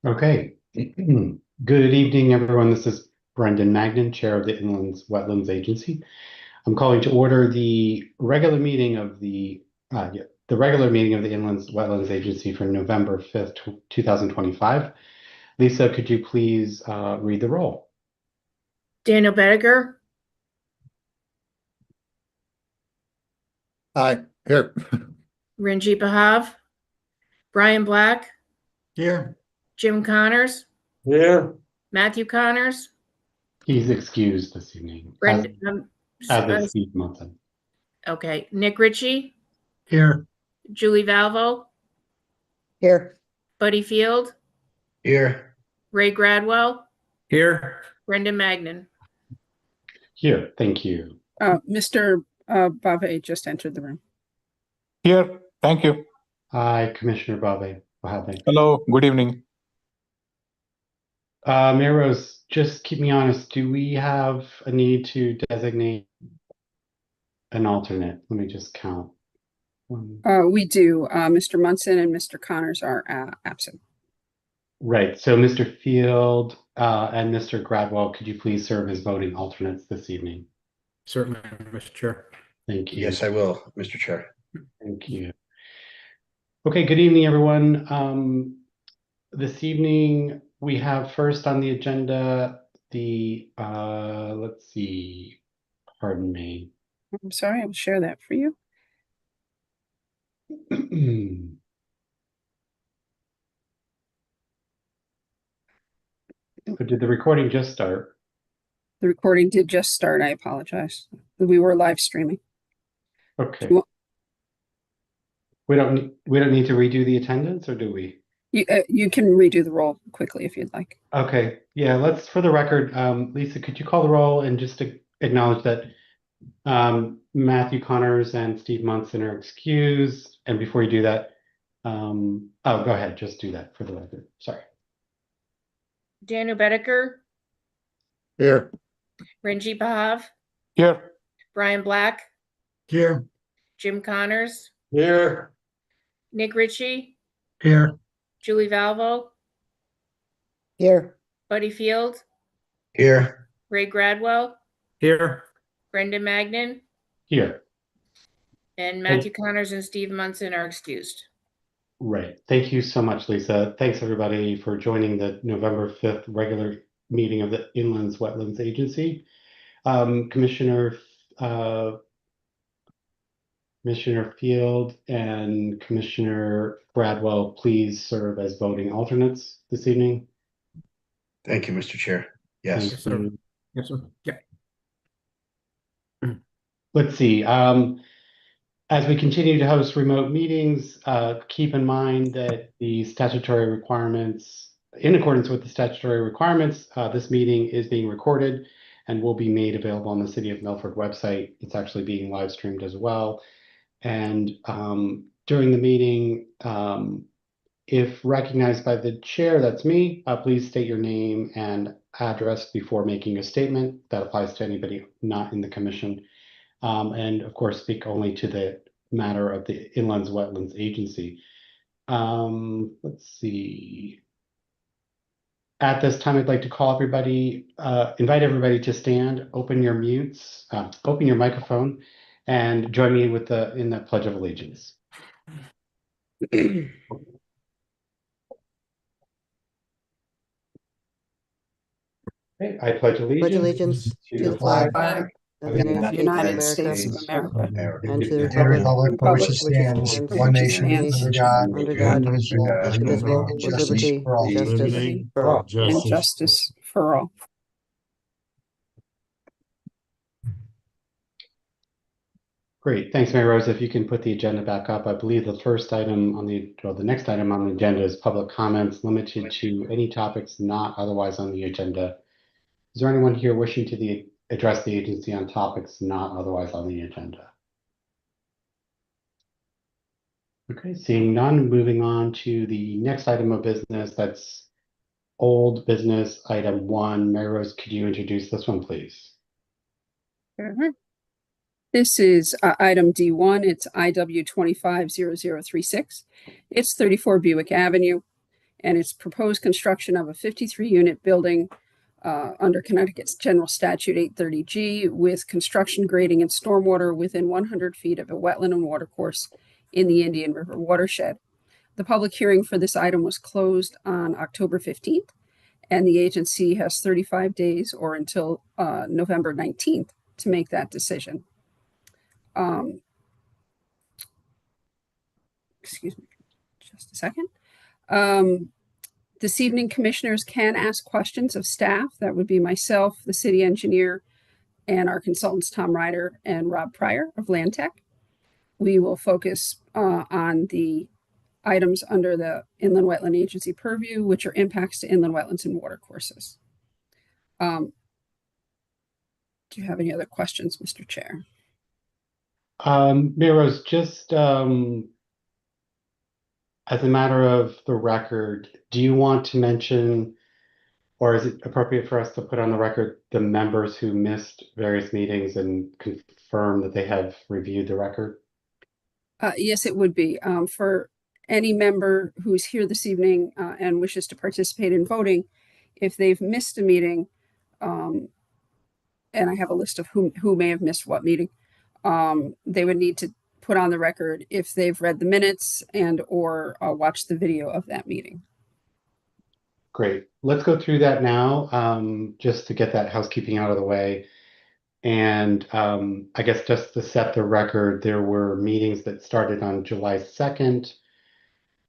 Okay. Good evening, everyone. This is Brendan Magnan, Chair of the Inland Wetlands Agency. I'm calling to order the regular meeting of the regular meeting of the Inland Wetlands Agency for November 5th, 2025. Lisa, could you please read the roll? Daniel Bediger. Aye, here. Ranjit Bahav. Brian Black. Here. Jim Connors. Here. Matthew Connors. He's excused this evening. Brendan, As is Steve Munson. okay. Nick Ritchie. Here. Julie Valvo. Here. Buddy Field. Here. Ray Gradwell. Here. Brendan Magnan. Here, thank you. Mr. Bave just entered the room. Here, thank you. Hi, Commissioner Bobby. Hello, good evening. Mayor Rose, just keep me honest. Do we have a need to designate an alternate? Let me just count. We do. Mr. Munson and Mr. Connors are absent. Right. So Mr. Field and Mr. Gradwell, could you please serve as voting alternates this evening? Certainly, Mr. Chair. Thank you. Yes, I will, Mr. Chair. Thank you. Okay, good evening, everyone. This evening, we have first on the agenda the, let's see, pardon me. I'm sorry, I'll share that for you. Did the recording just start? The recording did just start. I apologize. We were live streaming. Okay. You- We don't need to redo the attendance, or do we? You can redo the roll quickly if you'd like. Okay. Yeah, let's, for the record, Lisa, could you call the roll and just to acknowledge that Matthew Connors and Steve Munson are excused. And before you do that, oh, go ahead. Just do that for the record. Sorry. Daniel Bediger. Here. Ranjit Bahav. Here, Brian Black. Here. Jim Connors. Here. Nick Ritchie. Here. Julie Valvo. Here. Buddy Field. Here. Ray Gradwell. Here. Brendan Magnan. Here. And Matthew Connors and Steve Munson are excused. Right. Thank you so much, Lisa. Thanks, everybody, for joining the November 5th regular meeting of the Inland Wetlands Agency. Commissioner Field and Commissioner Bradwell, please serve as voting alternates this evening. Thank you, Mr. Chair. Yes. Yes, sir. Yes, sir. Yeah. Let's see. As we continue to host remote meetings, keep in mind that the statutory requirements, in accordance with the statutory requirements, this meeting is being recorded and will be made available on the City of Milford website. It's actually being live streamed as well. And during the meeting, if recognized by the chair, that's me, please state your name and address before making a statement. That applies to anybody not in the commission. And of course, speak only to the matter of the Inland Wetlands Agency. Let's see. At this time, I'd like to call everybody, invite everybody to stand, open your mutes, open your microphone, and join me with in the Pledge of Allegiance. Okay, I pledge allegiance to the flag of the United States of America and to the republic for which it stands, one nation, under God, indivisible, with liberty and justice for all. Great, thanks, Mary Rose. If you can put the agenda back up, I believe the first item on the next item on the agenda is public comments limited to any topics not otherwise on the agenda. Is there anyone here wishing to address the agency on topics not otherwise on the agenda? Okay, seeing none, moving on to the next item of business. That's old business item 1. Mary Rose, could you introduce this one, please? This is item D1. It's IW 250036. It's 34 Buick Avenue. and it's proposed construction of a 53-unit building under Connecticut's General Statute 830G with construction, grading, and stormwater within 100 feet of a wetland and watercourse in the Indian River watershed. The public hearing for this item was closed on October 15th, and the agency has 35 days or until November 19th to make that decision. Excuse me, just a second. This evening, commissioners can ask questions of staff. That would be myself, the city engineer, and our consultants, Tom Ryder and Rob Pryor of Land Tech. We will focus on the items under the Inland Wetland Agency purview, which are impacts to inland wetlands and watercourses. Do you have any other questions, Mr. Chair? Mayor Rose, just as a matter of the record, do you want to mention, or is it appropriate for us to put on the record the members who missed various meetings and confirm that they have reviewed the record? Yes, it would be. For any member who's here this evening and wishes to participate in voting, if they've missed a meeting, and I have a list of who may have missed what meeting, they would need to put on the record if they've read the minutes and or watched the video of that meeting. Great. Let's go through that now, just to get that housekeeping out of the way. And I guess just to set the record, there were meetings that started on July 2nd.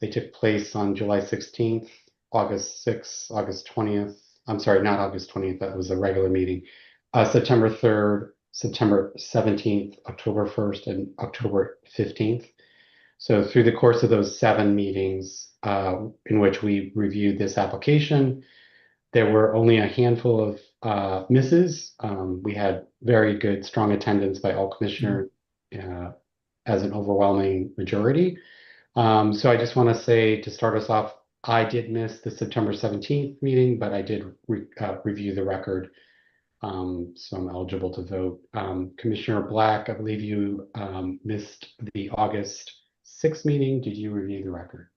They took place on July 16th, August 6th, August 20th. I'm sorry, not August 20th. That was a regular meeting. September 3rd, September 17th, October 1st, and October 15th. So through the course of those 7 meetings in which we reviewed this application, there were only a handful of misses. We had very good, strong attendance by all commissioners as an overwhelming majority. So I just want to say, to start us off, I did miss the September 17th meeting, but I did review the record. So I'm eligible to vote. Commissioner Black, I believe you missed the August 6th meeting. Did you review the record?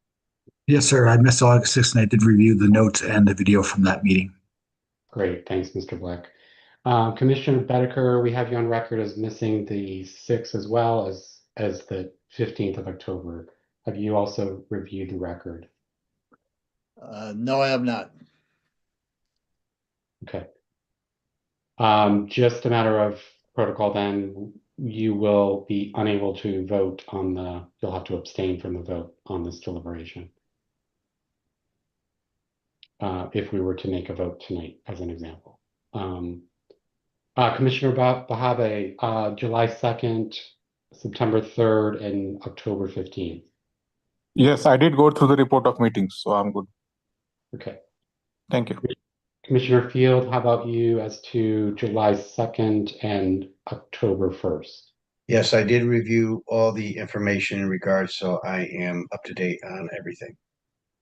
Yes, sir. I missed August 6th, and I did review the notes and the video from that meeting. Great. Thanks, Mr. Black. Commissioner Bedeker, we have you on record as missing the 6th as well as the 15th of October. Have you also reviewed the record? No, I have not. Okay. Just a matter of protocol then, you will be unable to vote on you'll have to abstain from the vote on this deliberation. If we were to make a vote tonight, as an example. Commissioner Bahabe, July 2nd, September 3rd, and October 15th. Yes, I did go through the report of meetings, so I'm good. Okay. Thank you. Commissioner Field, how about you as to July 2nd and October 1st? Yes, I did review all the information in regards, so I am up to date on everything.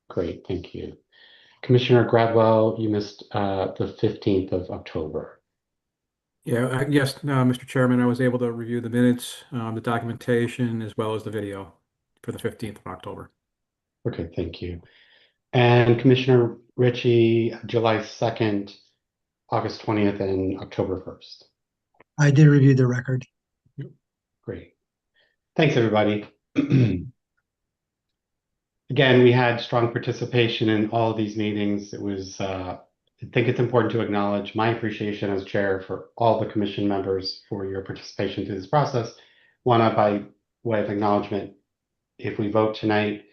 Great, thank you. Commissioner Gradwell, you missed the 15th of October. Yeah, yes, Mr. Chairman, I was able to review the minutes, the documentation, as well as the video for the 15th of October. Okay, thank you. And Commissioner Ritchie, July 2nd, August 20th, and October 1st. I did review the record. Great. Thanks, everybody. Again, we had strong participation in all of these meetings. It was, I think it's important to acknowledge my appreciation as chair for all the commission members for your participation through this process. One, by way of acknowledgement, if we vote tonight,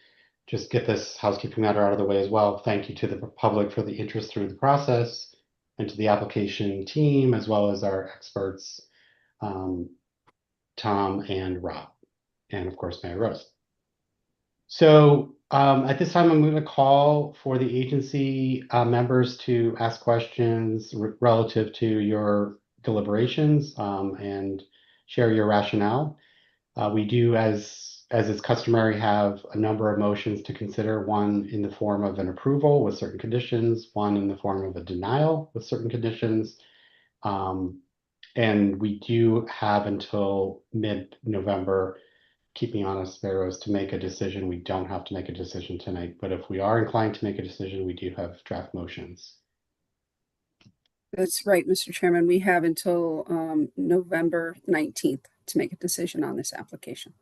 just get this housekeeping matter out of the way as well. Thank you to the public for the interest through the process, and to the application team, as well as our experts, Tom and Rob, and of course, Mayor Rose. So at this time, I'm going to call for the agency members to ask questions relative to your deliberations and share your rationale. We do, as is customary, have a number of motions to consider, one in the form of an approval with certain conditions, one in the form of a denial with certain conditions. And we do have until mid-November keep me honest, Barrows, to make a decision. We don't have to make a decision tonight, but if we are inclined to make a decision, we do have draft motions. That's right, Mr. Chairman. We have until November 19th to make a decision on this application.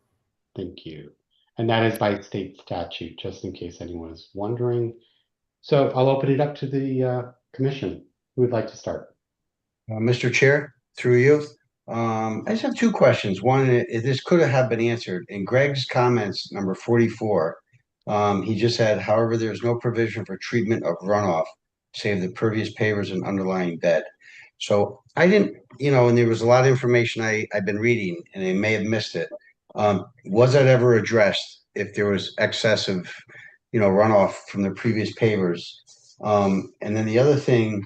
Thank you. And that is by state statute, just in case anyone is wondering. So I'll open it up to the commission. Who would like to start? Mr. Chair, through you. I just have two questions. One, this could have been answered. In Greg's comments, number 44, he just said, however, there's no provision for treatment of runoff, save the pervious pavers and underlying bed. So I didn't, and there was a lot of information I've been reading, and I may have missed it. Was that ever addressed if there was excessive, runoff from the previous pavers? And then the other thing,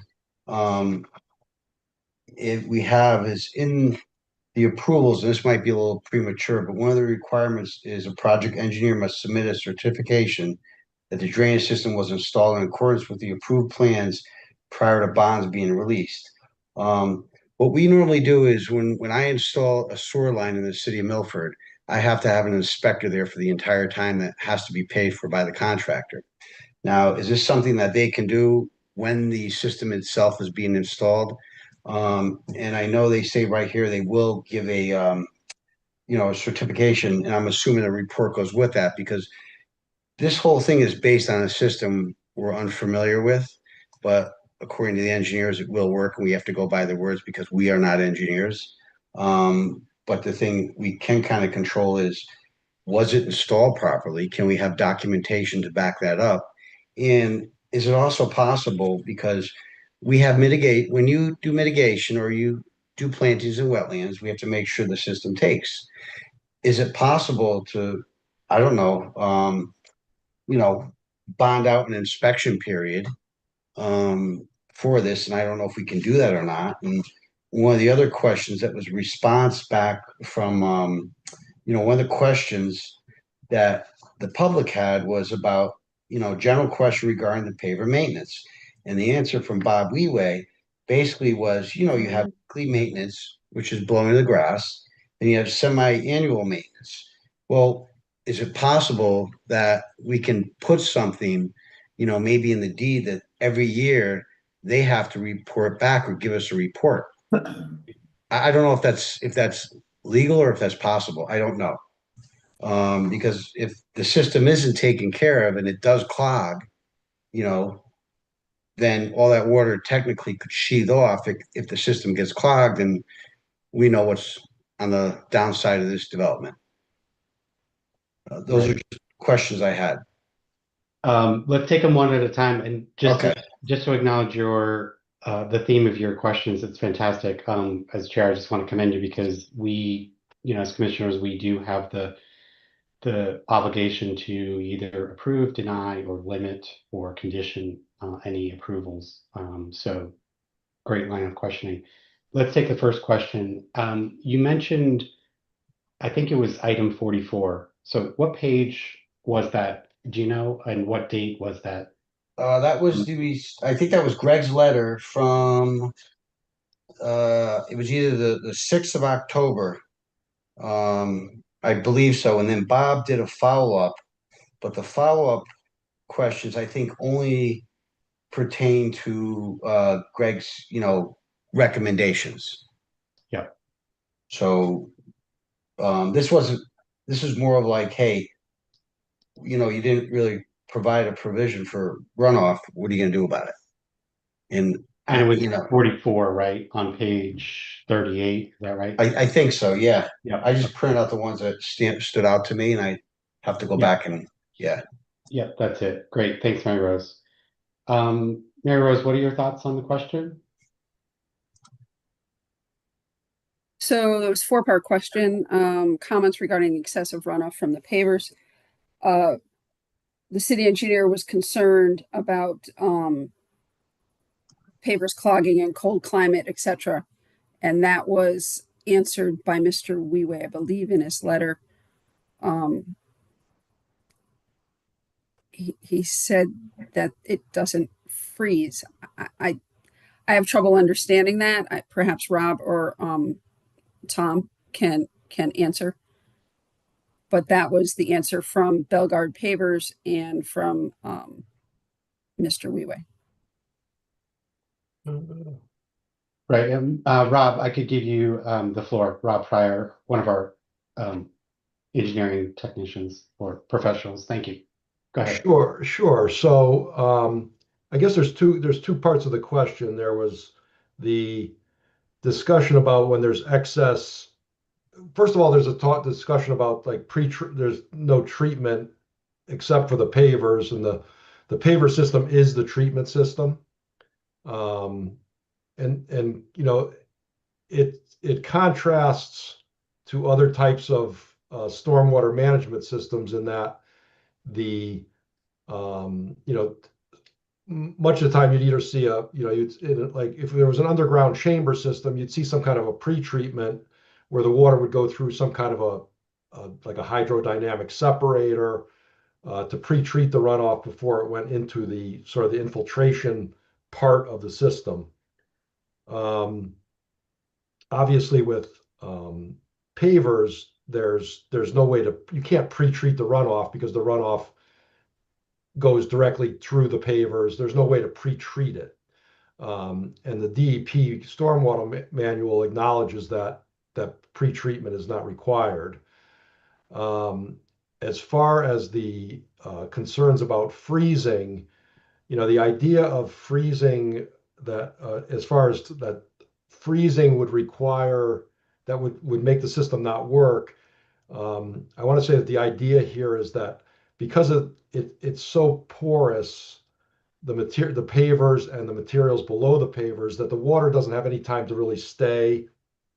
we have is in the approvals, and this might be a little premature, but one of the requirements is a project engineer must submit a certification that the drainage system was installed in accordance with the approved plans prior to bonds being released. What we normally do is when I install a sewer line in the city of Milford, I have to have an inspector there for the entire time that has to be paid for by the contractor. Now, is this something that they can do when the system itself is being installed? And I know they say right here they will give a certification, and I'm assuming a report goes with that, because this whole thing is based on a system we're unfamiliar with, but according to the engineers, it will work, and we have to go by their words because we are not engineers. But the thing we can kind of control is, was it installed properly? Can we have documentation to back that up? And is it also possible, because we have when you do mitigation or you do plantings in wetlands, we have to make sure the system takes. Is it possible to, I don't know, bond out an inspection period for this? And I don't know if we can do that or not. And one of the other questions that was response back from, one of the questions that the public had was about, general question regarding the paver maintenance. And the answer from Bob Weway basically was, you have weekly maintenance, which is blowing the grass, and you have semi-annual maintenance. Well, is it possible that we can put something, maybe in the deed that every year they have to report back or give us a report? I don't know if that's legal or if that's possible. I don't know. Because if the system isn't taken care of and it does clog, then all that water technically could sheath off if the system gets clogged, and we know what's on the downside of this development. Those are just questions I had. Let's take them one at a time, and just Okay. to acknowledge the theme of your questions. It's fantastic. As chair, I just want to commend you, because we, as commissioners, we do have the obligation to either approve, deny, or limit or condition any approvals. So great line of questioning. Let's take the first question. You mentioned, I think it was item 44. So what page was that? Do you know? And what date was that? That was I think that was Greg's letter from, it was either the 6th of October. I believe so. And then Bob did a follow-up, but the follow-up questions, I think, only pertain to Greg's, recommendations. Yeah. So this is more of like, hey, you didn't really provide a provision for runoff. What are you going to do about it? And it was 44, right? On page 38, is that right? I think so, yeah. Yeah. I just printed out the ones that stood out to me, and I have to go back and, yeah. Yeah, that's it. Great. Thanks, Mary Rose. Mary Rose, what are your thoughts on the question? So there was a 4-part question, comments regarding excessive runoff from the pavers. The city engineer was concerned about pavers clogging in cold climate, etc. And that was answered by Mr. Weway, I believe, in his letter. He said that it doesn't freeze. I have trouble understanding that. Perhaps Rob or Tom can answer. but that was the answer from Bellegarde Pavers and from Mr. Weiwei. Right, Rob, I could give you the floor. Rob Pryor, one of our engineering technicians or professionals. Thank you. Go ahead. Sure. So I guess there's two parts of the question. There was the discussion about when there's excess. First of all, there's a discussion about like there's no treatment except for the pavers, and the paver system is the treatment system. And you know, it contrasts to other types of stormwater management systems in that the you know, much of the time you'd either see like if there was an underground chamber system, you'd see some kind of a pre-treatment where the water would go through some kind of like a hydrodynamic separator to pre-treat the runoff before it went into the sort of the infiltration part of the system. Obviously with pavers, there's no way you can't pre-treat the runoff because the runoff goes directly through the pavers. There's no way to pre-treat it. And the DEP stormwater manual acknowledges that pre-treatment is not required. As far as the concerns about freezing, you know, the idea of freezing that as far as that freezing would require that would make the system not work. I want to say that the idea here is that because it's so porous, the pavers and the materials below the pavers, that the water doesn't have any time to really stay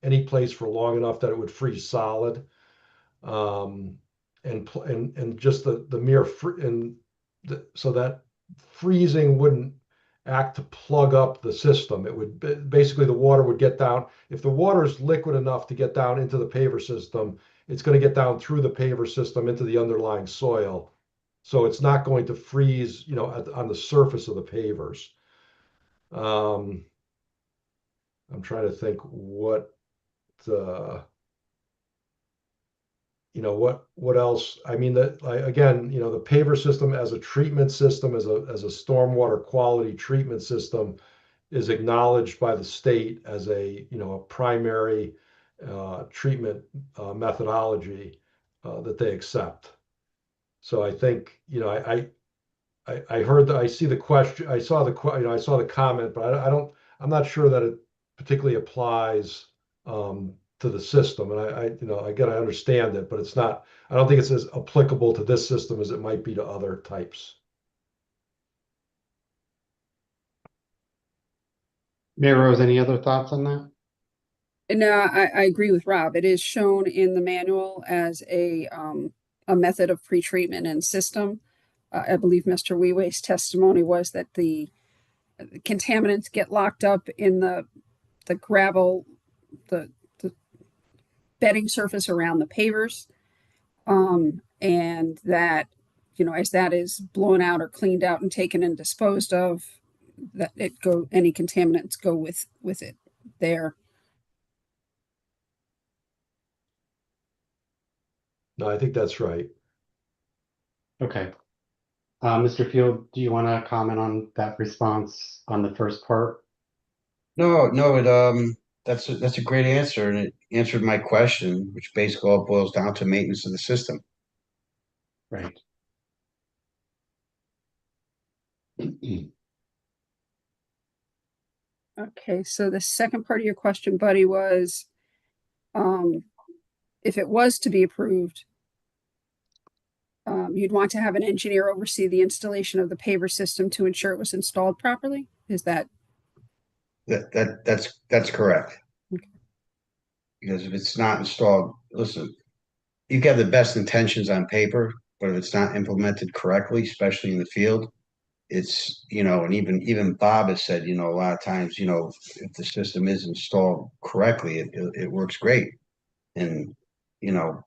any place for long enough that it would freeze solid. And just the mere so that freezing wouldn't act to plug up the system. It would basically, the water would get down. If the water is liquid enough to get down into the paver system, it's going to get down through the paver system into the underlying soil. So it's not going to freeze, you know, on the surface of the pavers. I'm trying to think what you know, what else? I mean, again, you know, the paver system as a treatment system, as a stormwater quality treatment system, is acknowledged by the state as a, you know, a primary treatment methodology that they accept. So I think, you know, I heard that, I see the question, I saw the comment, but I'm not sure that it particularly applies to the system. And you know, again, I understand it, but it's not, I don't think it's as applicable to this system as it might be to other types. Mayor Rose, any other thoughts on that? No, I agree with Rob. It is shown in the manual as a method of pretreatment and system. I believe Mr. Weiwei's testimony was that the contaminants get locked up in the gravel, the bedding surface around the pavers, and that, you know, as that is blown out or cleaned out and taken and disposed of, that any contaminants go with it there. No, I think that's right. Okay. Mr. Field, do you want to comment on that response on the first part? No, that's a great answer, and it answered my question, which basically all boils down to maintenance of the system. Right. Okay, so the second part of your question, Buddy, was if it was to be approved, you'd want to have an engineer oversee the installation of the paver system to ensure it was installed properly? Is that? That's correct. Okay. Because if it's not installed, listen, you can have the best intentions on paper, but if it's not implemented correctly, especially in the field, it's, you know, and even Bob has said, you know, a lot of times, you know, if the system is installed correctly, it works great. And, you know,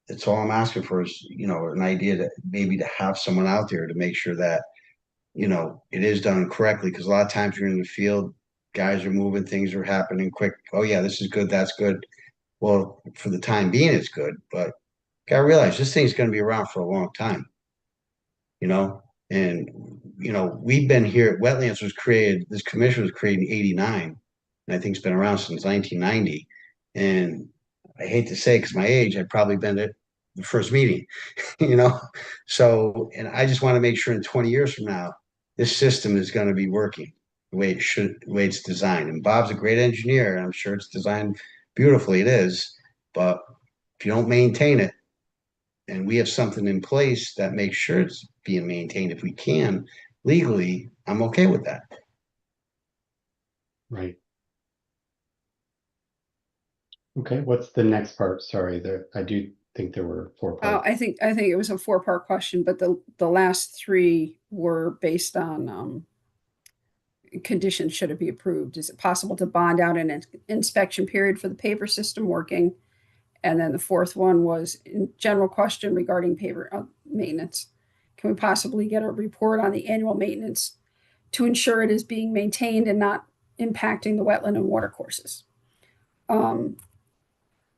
it's all I'm asking for is, you know, an idea that maybe to have someone out there to make sure that, you know, it is done correctly. Because a lot of times you're in the field, guys are moving, things are happening quick. Oh yeah, this is good, that's good. Well, for the time being, it's good, but gotta realize this thing's gonna be around for a long time. You know, and we've been here. Wetlands was created. This commission was created in '89, and I think it's been around since 1990. And I hate to say, because my age, I've probably been at the first meeting. You know, so and I just want to make sure in 20 years from now, this system is going to be working the way it should, the way it's designed. And Bob's a great engineer, and I'm sure it's designed beautifully. It is, but if you don't maintain it, and we have something in place that makes sure it's being maintained if we can legally, I'm okay with that. Right. Okay, what's the next part? Sorry, I do think there were 4 parts. I think it was a 4-part question, but the last 3 were based on conditions should it be approved. Is it possible to bond out an inspection period for the paper system working? And then the 4th one was in general question regarding paper maintenance. Can we possibly get a report on the annual maintenance to ensure it is being maintained and not impacting the wetland and water courses?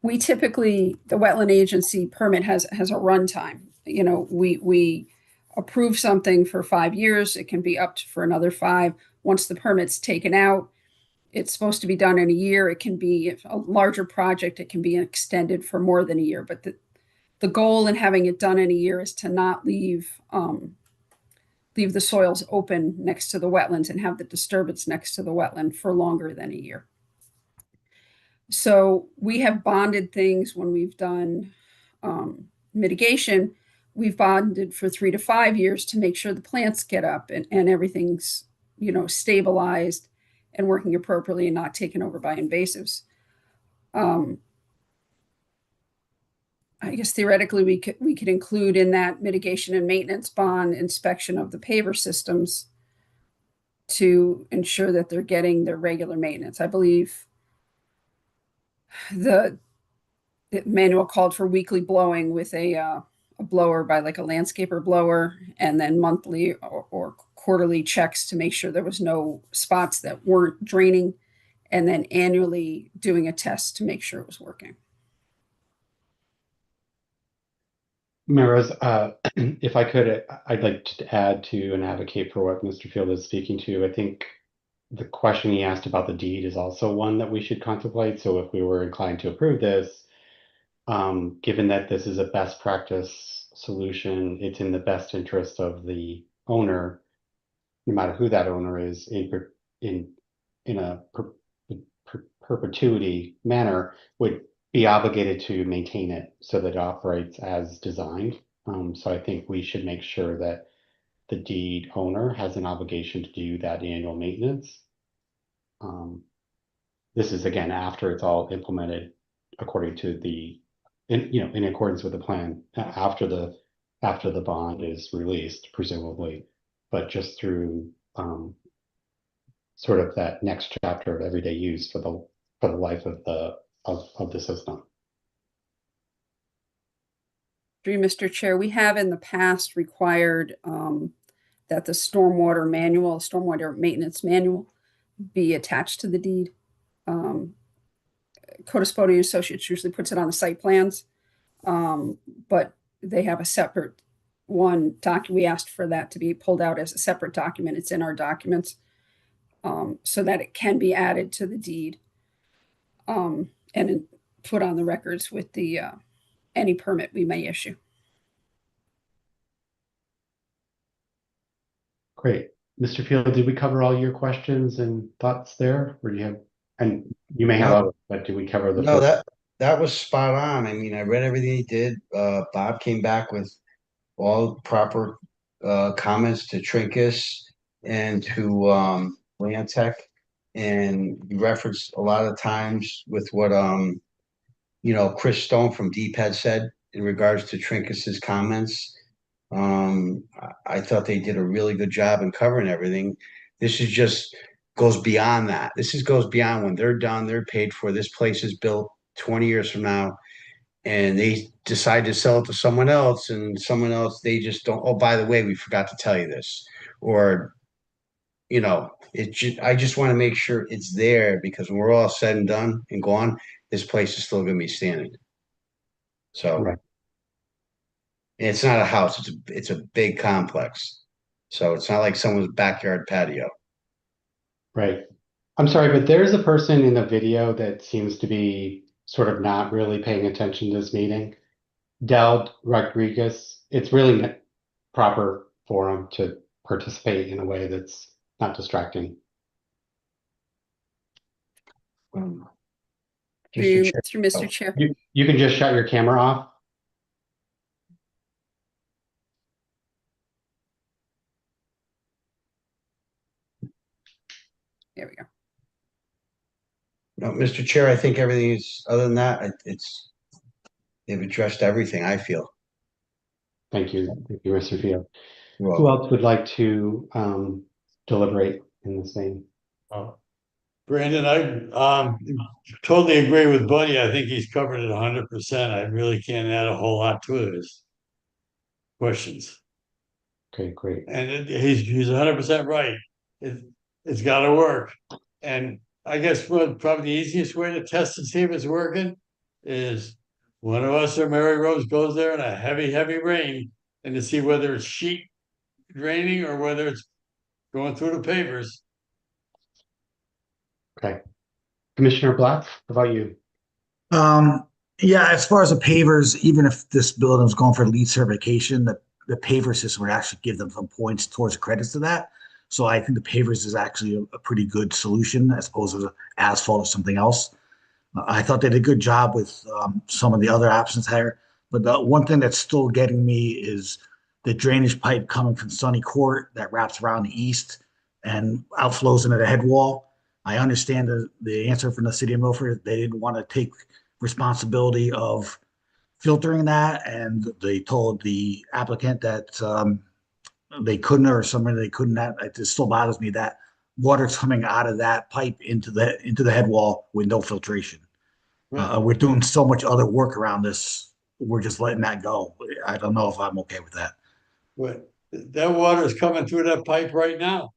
We typically, the wetland agency permit has a runtime. You know, we approve something for 5 years. It can be up for another 5. Once the permit's taken out, it's supposed to be done in a year. It can be a larger project. It can be extended for more than a year. But the goal in having it done in a year is to not leave the soils open next to the wetlands and have the disturbance next to the wetland for longer than a year. So we have bonded things when we've done mitigation. We've bonded for 3 to 5 years to make sure the plants get up and everything's, stabilized and working appropriately and not taken over by invasives. I guess theoretically we could include in that mitigation and maintenance bond inspection of the paver systems to ensure that they're getting their regular maintenance. I believe the manual called for weekly blowing with a blower by like a landscaper blower, and then monthly or quarterly checks to make sure there was no spots that weren't draining, and then annually doing a test to make sure it was working. Maris, if I could, I'd like to add to and advocate for what Mr. Field is speaking to. I think the question he asked about the deed is also one that we should contemplate. So if we were inclined to approve this, given that this is a best practice solution, it's in the best interest of the owner, no matter who that owner is, in a perpetuity manner, would be obligated to maintain it so that it operates as designed. So I think we should make sure that the deed owner has an obligation to do that annual maintenance. This is again after it's all implemented according to in accordance with the plan, after the bond is released, presumably, but just through sort of that next chapter of everyday use for the life of the system. Mr. Chair, we have in the past required that the stormwater maintenance manual be attached to the deed. Codispoti Associates usually puts it on the site plans, but they have a separate one document. We asked for that to be pulled out as a separate document. It's in our documents, so that it can be added to the deed and put on the records with the any permit we may issue. Great. Mr. Field, did we cover all your questions and thoughts there? Or do you have, and you may have others, but did we cover the No, first? that was spot on. I mean, I read everything he did. Bob came back with all proper comments to Trinkus and to Land Tech, and you referenced a lot of times with what Chris Stone from Deep had said in regards to Trinkus's comments. I thought they did a really good job in covering everything. This is just goes beyond that. Goes beyond when they're done, they're paid for. This place is built 20 years from now, and they decide to sell it to someone else, and someone else, they just don't, oh, by the way, we forgot to tell you this. Or, I just want to make sure it's there, because when we're all said and done and gone, this place is still going to be standing. So, Right. It's not a house, it's a big complex. So it's not like someone's backyard patio. Right. I'm sorry, but there's a person in the video that seems to be sort of not really paying attention to this meeting. Del Rodriguez, it's really proper for him to participate in a way that's not distracting. Mr. Through Chair. Mr. Chair. You can just shut your camera off. There we go. No, Mr. Chair, I think everything is, other than that, they've addressed everything, I feel. Thank you, Mr. Field. Well, Who else would like to deliberate in the same? Brandon, I totally agree with Buddy. I think he's covered it 100%. I really can't add a whole lot to his questions. Okay, great. And he's 100% right. It's got to work. And I guess probably the easiest way to test and see if it's working is one of us or Mary Rose goes there in a heavy, heavy rain and to see whether it's sheet draining or whether it's going through the pavers. Okay. Commissioner Black, how about you? Yeah, as far as the pavers, even if this building was going for LEED certification, the paver system would actually give them some points towards the credits to that. So I think the pavers is actually a pretty good solution as opposed to asphalt or something else. I thought they did a good job with some of the other options here. But the one thing that's still getting me is the drainage pipe coming from Sunny Court that wraps around the east and outflows into the head wall. I understand the answer from the city of Milford. They didn't want to take responsibility of filtering that, and they told the applicant that they couldn't, or somebody they couldn't. It still bothers me that water's coming out of that pipe into the head wall with no filtration. We're doing so much other work around this. We're just letting that go. I don't know if I'm okay with that. But that water is coming through that pipe right now,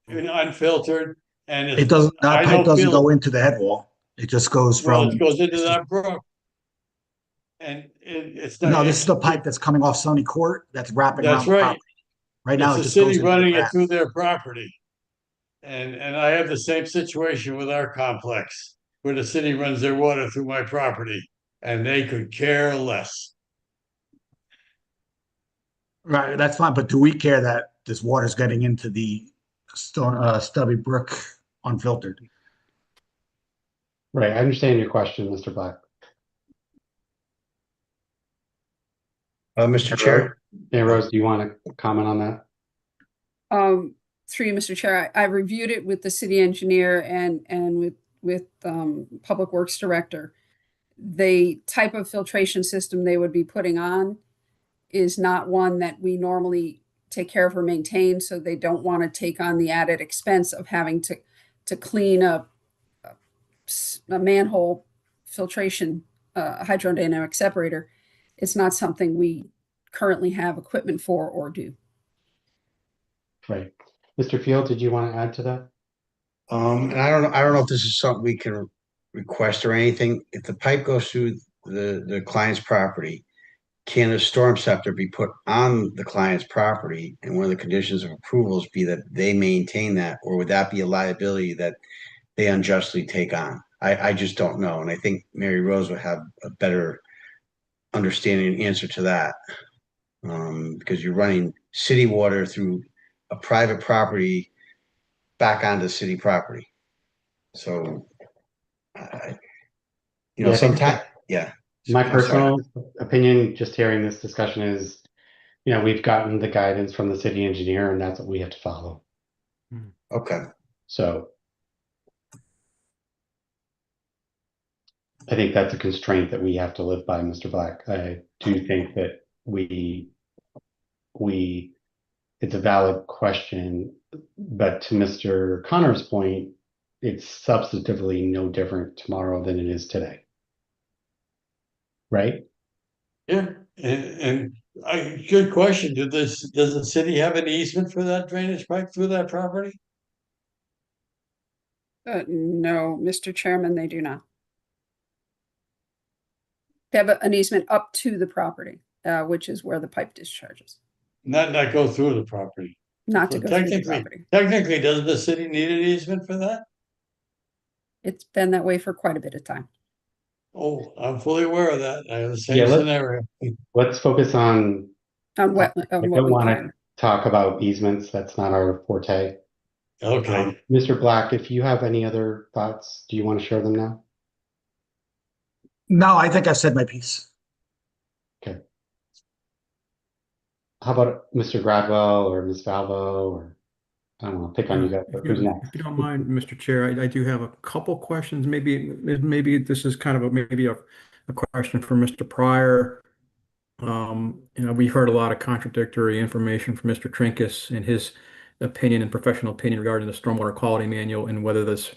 unfiltered, and It doesn't. That pipe doesn't go into the head wall. It just goes from. Well, it goes into that brook, and it's not. No, this is the pipe that's coming off Sunny Court that's wrapping around the property. Right now, it's the city running it through their property, and I have the same situation with our complex, where the city runs their water through my property, and they could care less. Right, that's fine. But do we care that this water's getting into the Stubby Brook unfiltered? Right, I understand your question, Mr. Black. Mr. Chair. Yeah, Rose, do you want to comment on that? Through you, Mr. Chair, I reviewed it with the city engineer and with Public Works Director. The type of filtration system they would be putting on is not one that we normally take care of or maintain, so they don't want to take on the added expense of having to clean a manhole filtration hydrodynamic separator. It's not something we currently have equipment for or do. Right. Mr. Field, did you want to add to that? And I don't know if this is something we can request or anything. If the pipe goes through the client's property, can a storm scepter be put on the client's property? And one of the conditions of approvals be that they maintain that, or would that be a liability that they unjustly take on? I just don't know. And I think Mary Rose would have a better understanding and answer to that. Because you're running city water through a private property back onto city property. So, sometimes, yeah. My personal opinion, just hearing this discussion is, we've gotten the guidance from the city engineer, and that's what we have to follow. Okay. So I think that's a constraint that we have to live by, Mr. Black. I do think that it's a valid question, but to Mr. Connor's point, it's substantively no different tomorrow than it is today. Right? Yeah, and good question. Does the city have an easement for that drainage pipe through that property? No, Mr. Chairman, they do not. They have an easement up to the property. which is where the pipe discharges, Not go through the property. not to So go through the property. technically, doesn't the city need an easement for that? It's been that way for quite a bit of time. Oh, I'm fully aware of that. I have the same Yeah, scenario. let's focus on, On wetland, I on what don't we want to can. talk about easements. That's not our forte. Okay. Mr. Black, if you have any other thoughts, do you want to share them now? No, I think I said my piece. Okay. How about Mr. Gradwell or Ms. Valvo, or I don't know, pick on you guys, but who's next? If you don't mind, Mr. Chair, I do have a couple questions. Maybe this is kind of a question for Mr. Pryor. We've heard a lot of contradictory information from Mr. Trinkus in his opinion and professional opinion regarding the stormwater quality manual and whether this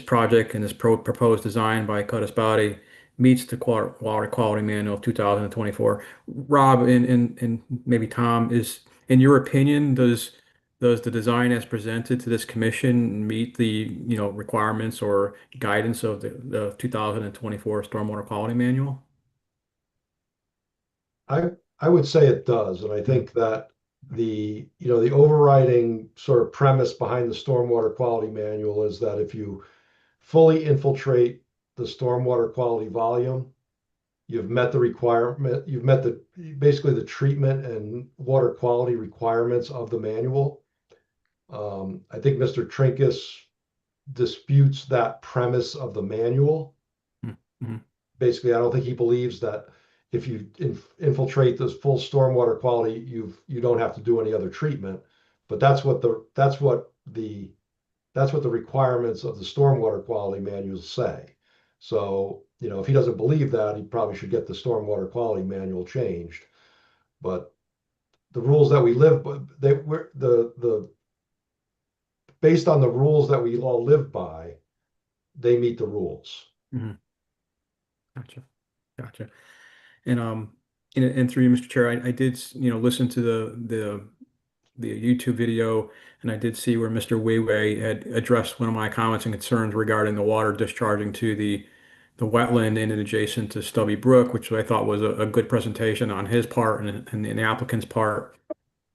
project and this proposed design by Cuttis Body meets the water quality manual of 2024. Rob and maybe Tom, in your opinion, does the design as presented to this commission meet the requirements or guidance of the 2024 stormwater quality manual? I would say it does, and I think that the overriding sort of premise behind the stormwater quality manual is that if you fully infiltrate the stormwater quality volume, you've met the requirement, you've met basically the treatment and water quality requirements of the manual. I think Mr. Trinkus disputes that premise of the manual. Mm-hmm. Basically, I don't think he believes that if you infiltrate this full stormwater quality, you don't have to do any other treatment. But that's what the requirements of the stormwater quality manuals say. So, if he doesn't believe that, he probably should get the stormwater quality manual changed. But the rules that we live by, based on the rules that we all live by, they meet the rules. Mm-hmm. Gotcha. And through you, Mr. Chair, I did listen to the YouTube video, and I did see where Mr. Weiwei had addressed one of my comments and concerns regarding the water discharging to the wetland in and adjacent to Stubby Brook, which I thought was a good presentation on his part and the applicant's part.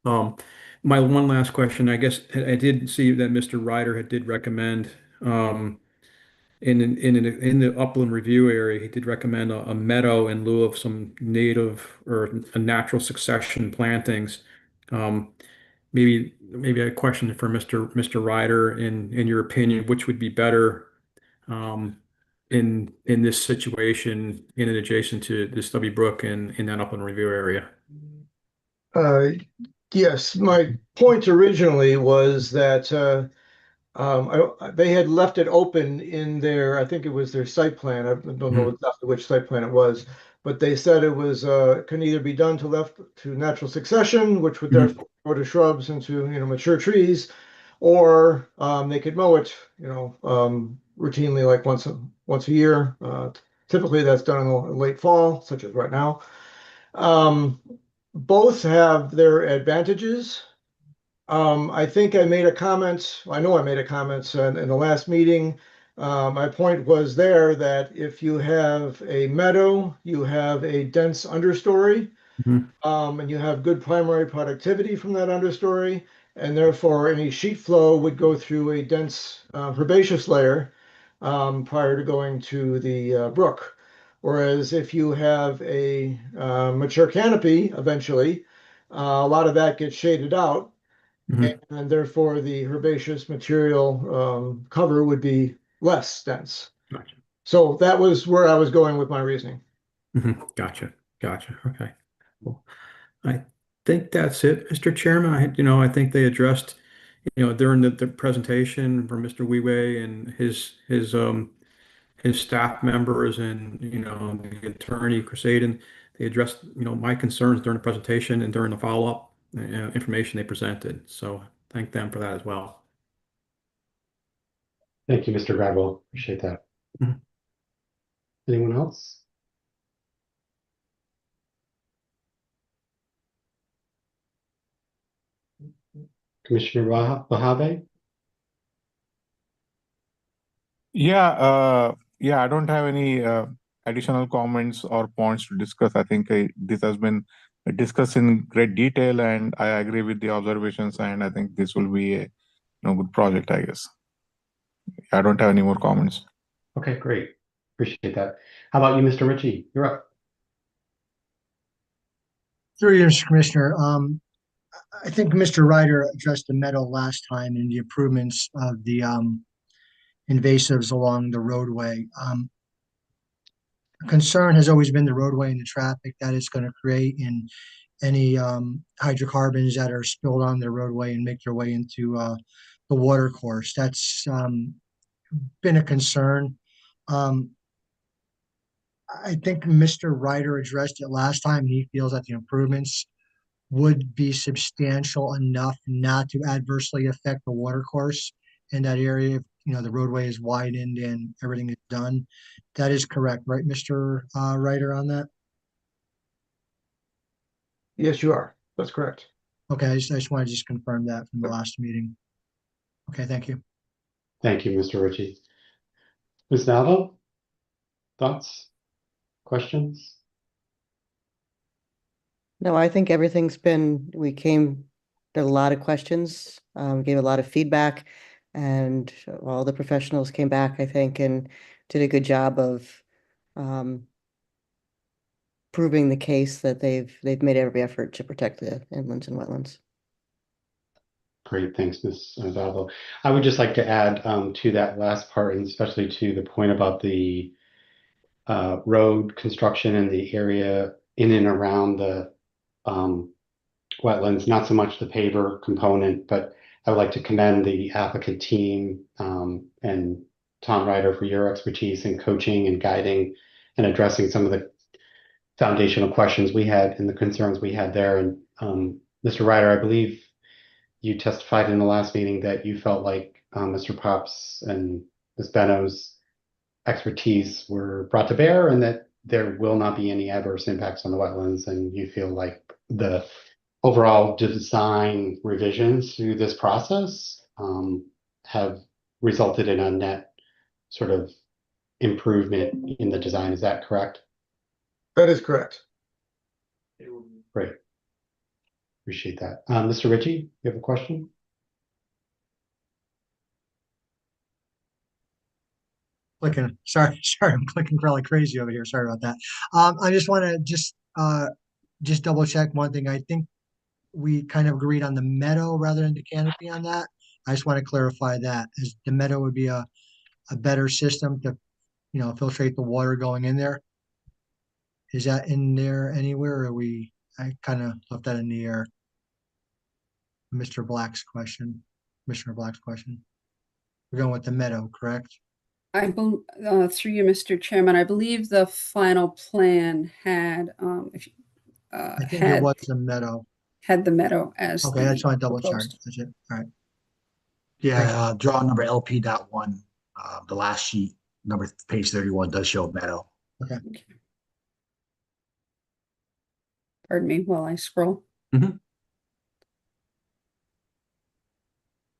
My one last question, I guess I did see that Mr. Ryder did recommend in the upland review area, he did recommend a meadow in lieu of some native or a natural succession plantings. Maybe a question for Mr. Ryder, in your opinion, which would be better in this situation in and adjacent to the Stubby Brook and in that upland review area? Yes, my point originally was that they had left it open in their, I think it was their site plan. I don't know exactly which site plan it was, but they said it was can either be done to natural succession, which would therefore go to shrubs into mature trees, or they could mow it routinely, like once a year. Typically, that's done in the late fall, such as right now. Both have their advantages. I think I made a comment. I know I made a comment in the last meeting. My point was there that if you have a meadow, you have a dense understory, and you have good primary productivity from that understory, and therefore any sheet flow would go through a dense herbaceous layer prior to going to the brook. Whereas if you have a mature canopy, eventually, a lot of that gets shaded out. And therefore the herbaceous material cover would be less dense. Gotcha. So that was where I was going with my reasoning. Gotcha. Okay. Cool. I think that's it, Mr. Chairman. I think they addressed, during the presentation from Mr. Weiwei and his staff members and the attorney Crusaden, they addressed my concerns during the presentation and during the follow-up information they presented. So thank them for that as well. Thank you, Mr. Gradwell. Appreciate that. Anyone else? Commissioner Bahabe? Yeah, I don't have any additional comments or points to discuss. I think this has been discussed in great detail, and I agree with the observations. And I think this will be a good project, I guess. I don't have any more comments. Okay, great. Appreciate that. How about you, Mr. Ritchie? You're up. Through you, Mr. Commissioner, I think Mr. Ryder addressed the meadow last time and the improvements of the invasives along the roadway. Concern has always been the roadway and the traffic that it's going to create, and any hydrocarbons that are spilled on the roadway and make their way into the water course. That's been a concern. I think Mr. Ryder addressed it last time. He feels that the improvements would be substantial enough not to adversely affect the water course in that area. The roadway is widened and everything is done. That is correct, right, Mr. Ryder, on that? Yes, you are. That's correct. Okay, I just want to confirm that from the last meeting. Okay, thank you. Thank you, Mr. Ritchie. Ms. Naldo, thoughts, questions? No, I think everything's been, there are a lot of questions, gave a lot of feedback, and all the professionals came back, I think, and did a good job of proving the case that they've made every effort to protect the inlands and wetlands. Great, thanks, Ms. Valvo. I would just like to add to that last part, and especially to the point about the road construction in the area in and around the wetlands, not so much the paver component, but I would like to commend the applicant team and Tom Ryder for your expertise in coaching and guiding and addressing some of the foundational questions we had and the concerns we had there. And Mr. Ryder, I believe you testified in the last meeting that you felt like Mr. Pops and Ms. Benno's expertise were brought to bear and that there will not be any adverse impacts on the wetlands, and you feel like the overall design revisions through this process have resulted in a net sort of improvement in the design. Is that correct? That is correct. Great. Appreciate that. Mr. Ritchie, you have a question? Sorry, I'm clicking like crazy over here. Sorry about that. I just want to just double check one thing. I think we kind of agreed on the meadow rather than the canopy on that. I just want to clarify that, as the meadow would be a better system to, filtrate the water going in there. Is that in there anywhere, or I kind of left that in the air? Mr. Black's question, Commissioner Black's question. We're going with the meadow, correct? Through you, Mr. Chairman, I believe the final plan had, I think it was the meadow. Had the meadow as okay. I just want to double check. That's it. All right. Yeah, draw number LP.1, the last sheet, page 31 does show meadow. Okay. Pardon me while I scroll. Mhm.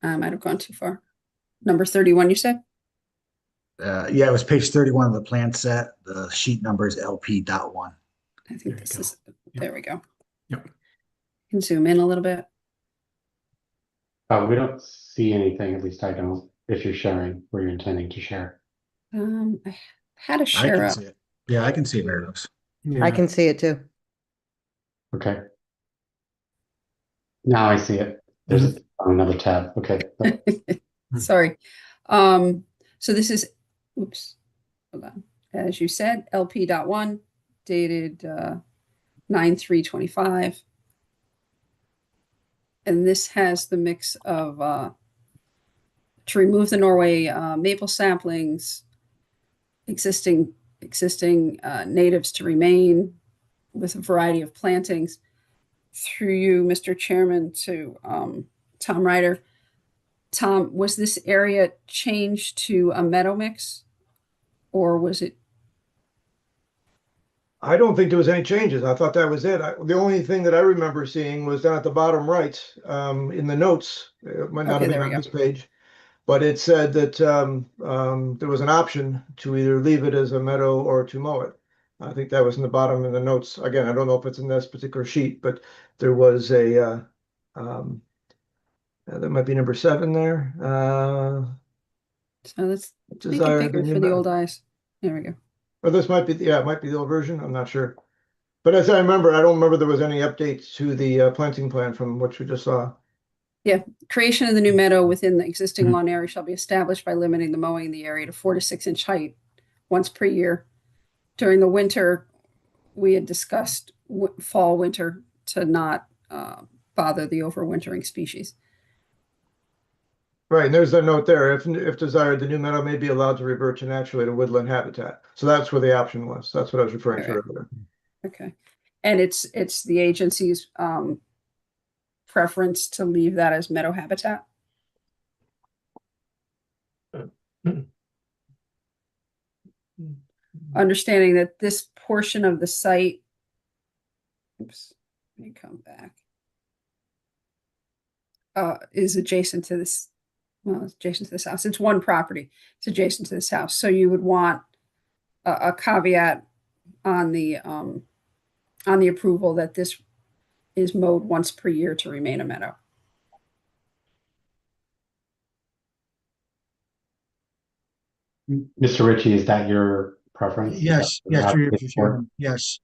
I might have gone too far. Number 31, you said? Yeah, it was page 31 of the plan set. The sheet number is LP.1. I think this is, there we go. Yep. Can zoom in a little bit. We don't see anything, at least I don't, if you're sharing where you're intending to share. I had a share up. See it. Yeah, I can see it, Mary Rose. Yeah. I can see it too. Okay. Now I see it. There's another tab. Okay. Sorry. So this is, oops, hold on. As you said, LP.1 dated 9/3/25. And this has the mix of to remove the Norway maple saplings, existing natives to remain with a variety of plantings. Through you, Mr. Chairman, to Tom Ryder. Tom, was this area changed to a meadow mix, or was it? I don't think there was any changes. I thought that was it. The only thing that I remember seeing was down at the bottom right in the notes. It might not have been on this page. But it said that there was an option to either leave it as a meadow or to mow it. I think that was in the bottom of the notes. Again, I don't know if it's in this particular sheet, but there was a that might be number 7 there. So let's make it Desire bigger the for the new old eyes. There we go. Or this might be, yeah, it might be the old version. I'm not sure. But as I remember, I don't remember there was any updates to the planting plan from what we just saw. Yeah, creation of the new meadow within the existing lawn area shall be established by limiting the mowing in the area to 4 to 6 inch height once per year. During the winter, we had discussed fall, winter to not bother the overwintering species. Right, and there's a note there. If desired, the new meadow may be allowed to revert to naturally to woodland habitat. So that's where the option was. That's what I was referring to earlier. Okay, and it's the agency's preference to leave that as meadow habitat. Understanding that this portion of the site, oops, let me come back, is adjacent to this, well, it's adjacent to this house. It's one property. It's adjacent to this house. So you would want a caveat on the approval that this is mowed once per year to remain a meadow. Mr. Ritchie, is that your preference? Yes, yes, through you, Chairman. Yes,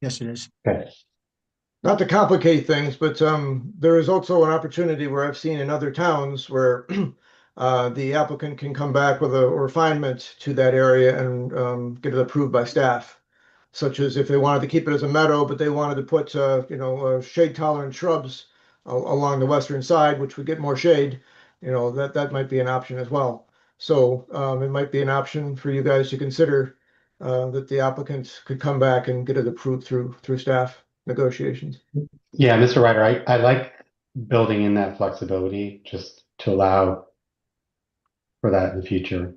yes, it is. Okay. Not to complicate things, but there is also an opportunity where I've seen in other towns where the applicant can come back with a refinement to that area and get it approved by staff. Such as if they wanted to keep it as a meadow, but they wanted to put, shade tolerant shrubs along the western side, which would get more shade, that might be an option as well. So it might be an option for you guys to consider that the applicant could come back and get it approved through staff negotiations. Yeah, Mr. Ryder, I like building in that flexibility just to allow for that in the future.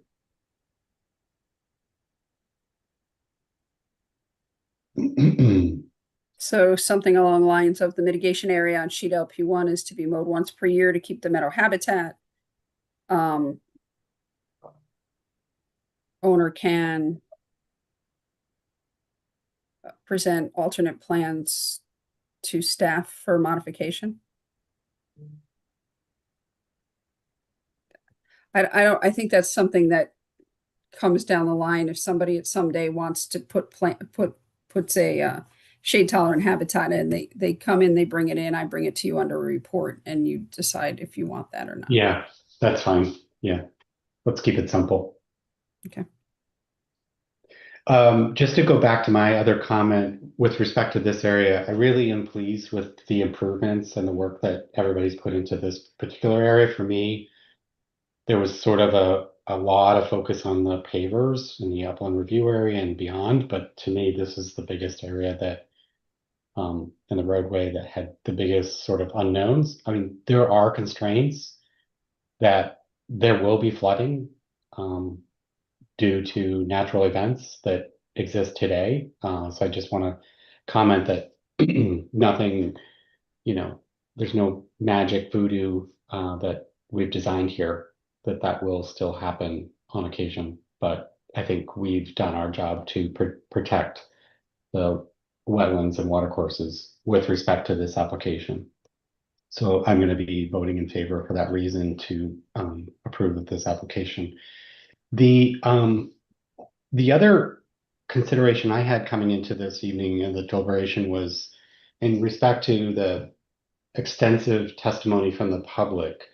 So something along the lines of the mitigation area on sheet LP1 is to be mowed once per year to keep the meadow habitat. Owner can present alternate plans to staff for modification. I think that's something that comes down the line if somebody someday wants to puts a shade tolerant habitat in, they come in, they bring it in, I bring it to you under a report and you decide if you want that or not. Yeah, that's fine. Yeah, let's keep it simple. Okay. Just to go back to my other comment with respect to this area, I really am pleased with the improvements and the work that everybody's put into this particular area. For me, there was sort of a lot of focus on the pavers in the upland review area and beyond, but to me, this is the biggest area that in the roadway that had the biggest sort of unknowns. I mean, there are constraints that there will be flooding due to natural events that exist today. So I just want to comment that nothing, there's no magic voodoo that we've designed here, that will still happen on occasion. But I think we've done our job to protect the wetlands and watercourses with respect to this application. So I'm going to be voting in favor for that reason to approve of this application. The other consideration I had coming into this evening in the deliberation was in respect to the extensive testimony from the public.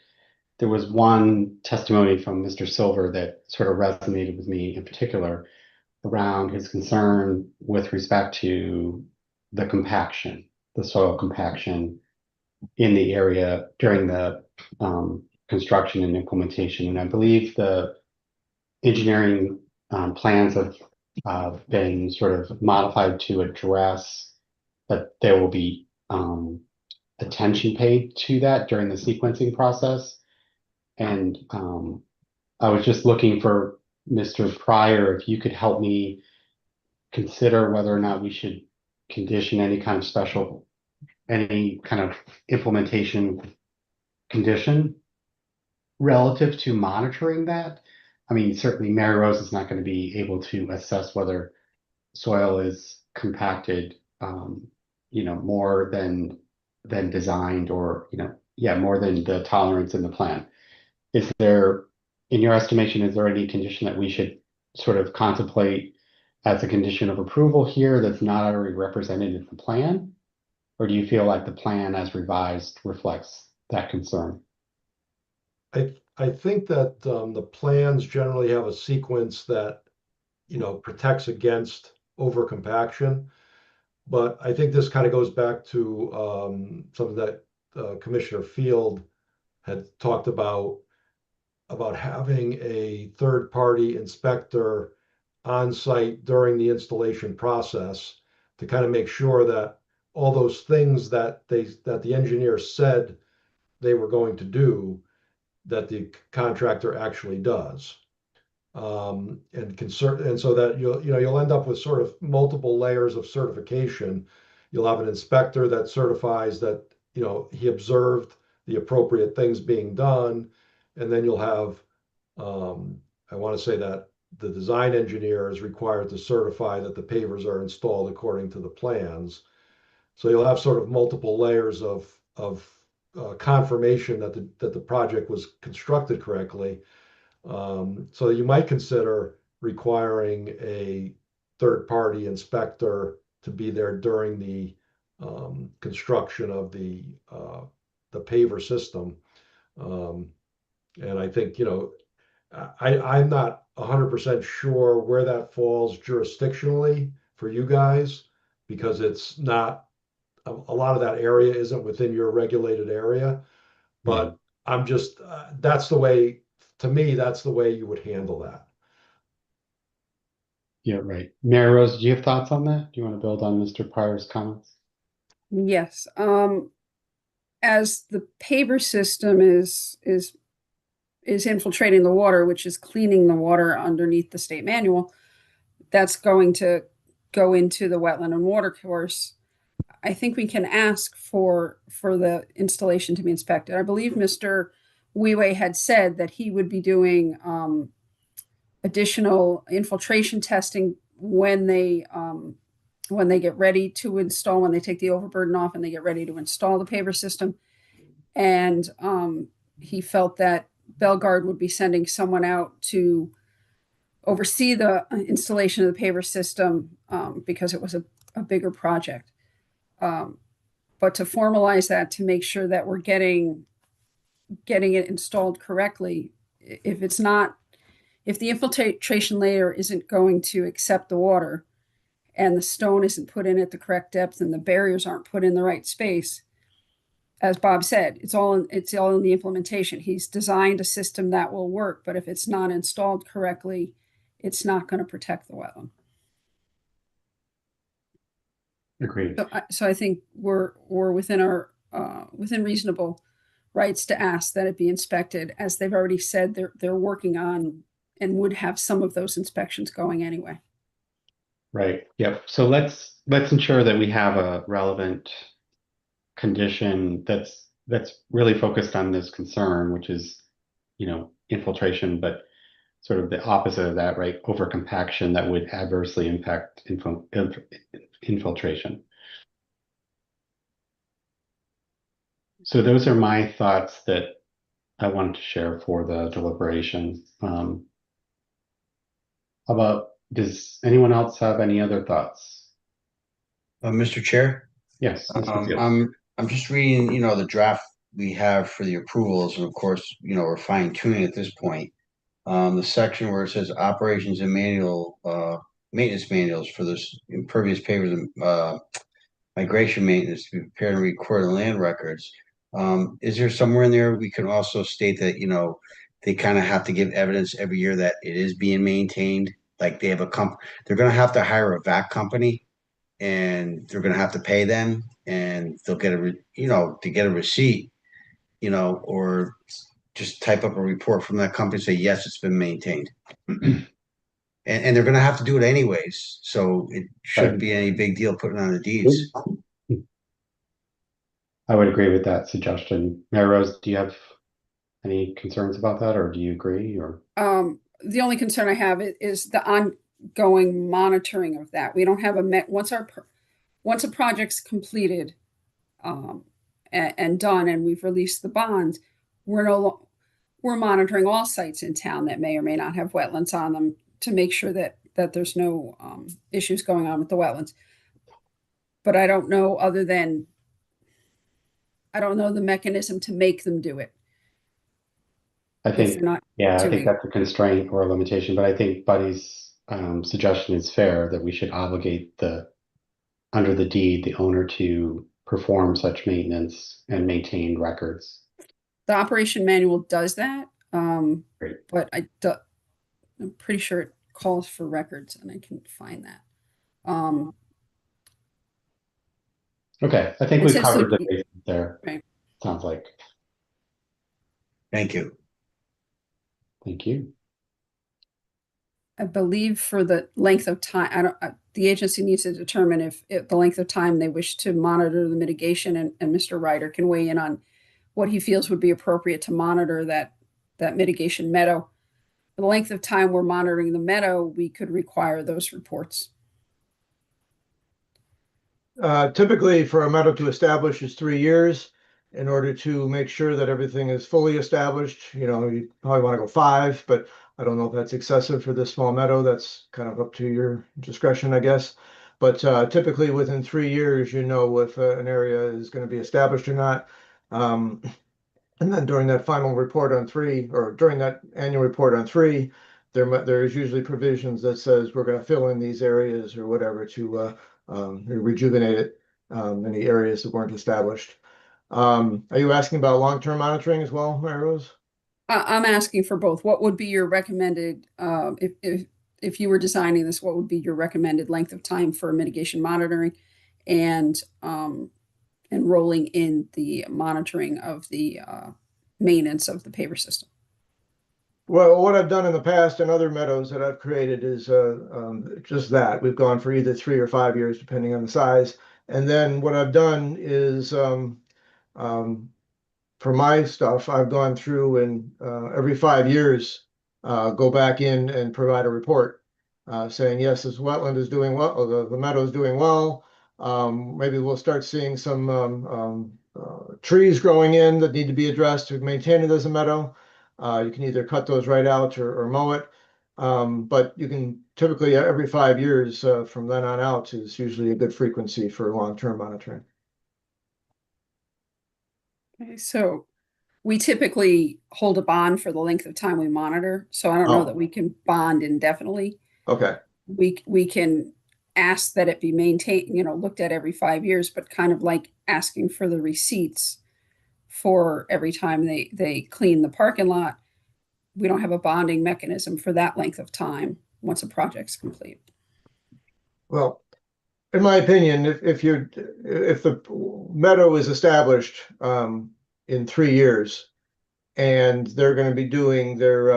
There was one testimony from Mr. Silver that sort of resonated with me in particular around his concern with respect to the compaction, the soil compaction in the area during the construction and implementation. And I believe the engineering plans have been sort of modified to address that there will be attention paid to that during the sequencing process. And I was just looking for Mr. Pryor, if you could help me consider whether or not we should condition any kind of implementation condition relative to monitoring that, I mean, certainly Mary Rose is not going to be able to assess whether soil is compacted, more than designed, or, more than the tolerance in the plan. Is there, in your estimation, is there any condition that we should sort of contemplate as a condition of approval here that's not already represented in the plan? Or do you feel like the plan as revised reflects that concern? I think that the plans generally have a sequence that, protects against over compaction. But I think this kind of goes back to something that Commissioner Field had talked about having a third-party inspector on site during the installation process to kind of make sure that all those things that the engineer said they were going to do, that the contractor actually does. And so that you'll end up with sort of multiple layers of certification. You'll have an inspector that certifies that he observed the appropriate things being done, and then you'll have I want to say that the design engineer is required to certify that the pavers are installed according to the plans. So you'll have sort of multiple layers of confirmation that the project was constructed correctly. So you might consider requiring a third-party inspector to be there during the construction of the paver system. And I think, I'm not 100% sure where that falls jurisdictionally for you guys, because it's not, a lot of that area isn't within your regulated area. But I'm just, that's the way, to me, that's the way you would handle that. Yeah, right. Mary Rose, do you have thoughts on that? Do you want to build on Mr. Pryor's comments? Yes. As the paver system is infiltrating the water, which is cleaning the water underneath the state manual, that's going to go into the wetland and water course. I think we can ask for the installation to be inspected. I believe Mr. Weiwei had said that he would be doing additional infiltration testing when they get ready to install, when they take the overburden off and they get ready to install the paver system. And he felt that Bellegarde would be sending someone out to oversee the installation of the paver system because it was a bigger project. But to formalize that, to make sure that we're getting it installed correctly, if the infiltration layer isn't going to accept the water, and the stone isn't put in at the correct depth, and the barriers aren't put in the right space, as Bob said, it's all in the implementation. He's designed a system that will work, but if it's not installed correctly, it's not going to protect the wetland. Agreed. So I think we're within reasonable rights to ask that it be inspected, as they've already said they're working on and would have some of those inspections going anyway. Right. Yep. So let's ensure that we have a relevant condition that's really focused on this concern, which is, infiltration, but sort of the opposite of that, right? Over compaction that would adversely impact infiltration. So those are my thoughts that I wanted to share for the deliberation. How about, does anyone else have any other thoughts? Mr. Chair? Yes. I'm just reading, the draft we have for the approvals, and of course, we're fine tuning at this point. The section where it says operations and maintenance manuals for this impervious pavers and migration maintenance to be prepared and recorded in land records. Is there somewhere in there we can also state that, they kind of have to give evidence every year that it is being maintained? Like they have they're going to have to hire a vac company, and they're going to have to pay them, and they'll get to get a receipt, or just type up a report from that company, say, yes, it's been maintained. And they're going to have to do it anyways. So it shouldn't be any big deal putting on the deeds. I would agree with that suggestion. Mary Rose, do you have Any concerns about that, or do you agree, or? The only concern I have is the ongoing monitoring of that. We don't have once a project's completed, and done, and we've released the bonds, we're monitoring all sites in town that may or may not have wetlands on them to make sure that there's no issues going on with the wetlands. But I don't know the mechanism to make them do it. I if think, they're not yeah, I think doing. that's a constraint or a limitation, but I think Buddy's suggestion is fair, that we should obligate under the deed, the owner to perform such maintenance and maintain records. The operation manual does that, Great. but I'm pretty sure it calls for records, and I can find that. Okay, I think It we've says covered that- the bases there. Right. Sounds like. Thank you. Thank you. I believe for the length of time, the agency needs to determine if the length of time they wish to monitor the mitigation, and Mr. Ryder can weigh in on what he feels would be appropriate to monitor that mitigation meadow. For the length of time we're monitoring the meadow, we could require those reports. Typically, for a meadow to establish is 3 years. In order to make sure that everything is fully established, you probably want to go 5, but I don't know if that's excessive for this small meadow. That's kind of up to your discretion, I guess. But typically within 3 years, if an area is going to be established or not. And then during that final report on 3, or during that annual report on 3, there is usually provisions that says we're going to fill in these areas or whatever to rejuvenate it, any areas that weren't established. Are you asking about long-term monitoring as well, Mary Rose? I'm asking for both. What would be your recommended, if you were designing this, what would be your recommended length of time for mitigation monitoring, and rolling in the monitoring of the maintenance of the paver system? Well, what I've done in the past and other meadows that I've created is just that. We've gone for either 3 or 5 years, depending on the size. And then what I've done is for my stuff, I've gone through and every 5 years go back in and provide a report saying, yes, this wetland is doing well, or the meadow is doing well. Maybe we'll start seeing some trees growing in that need to be addressed to maintain it as a meadow. You can either cut those right out or mow it. But you can typically every 5 years from then on out is usually a good frequency for long-term monitoring. Okay, so we typically hold a bond for the length of time we monitor. So I don't know that we can bond indefinitely. Okay. We can ask that it be maintained, looked at every 5 years, but kind of like asking for the receipts for every time they clean the parking lot. We don't have a bonding mechanism for that length of time once a project's complete. Well, in my opinion, if the meadow is established in 3 years, and they're going to be doing their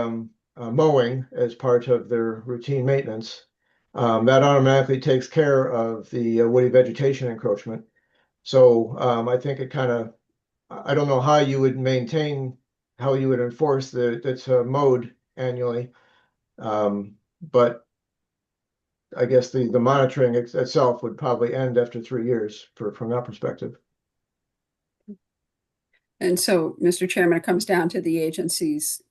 mowing as part of their routine maintenance, that automatically takes care of the woody vegetation encroachment. So I think I don't know how you would enforce that it's mowed annually, but I guess the monitoring itself would probably end after 3 years from that perspective. And so, Mr. Chairman, it comes down to the agency's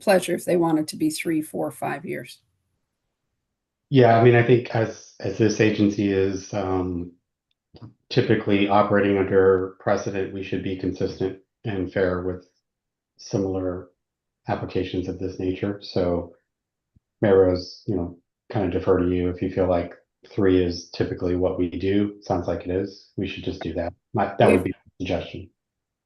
pleasure if they want it to be 3, 4, 5 years. Yeah, I mean, I think as this agency is typically operating under precedent, we should be consistent and fair with similar applications of this nature. So, Marrow's, kind of defer to you if you feel like 3 is typically what we do. Sounds like it is. We should just do that. That would be a suggestion.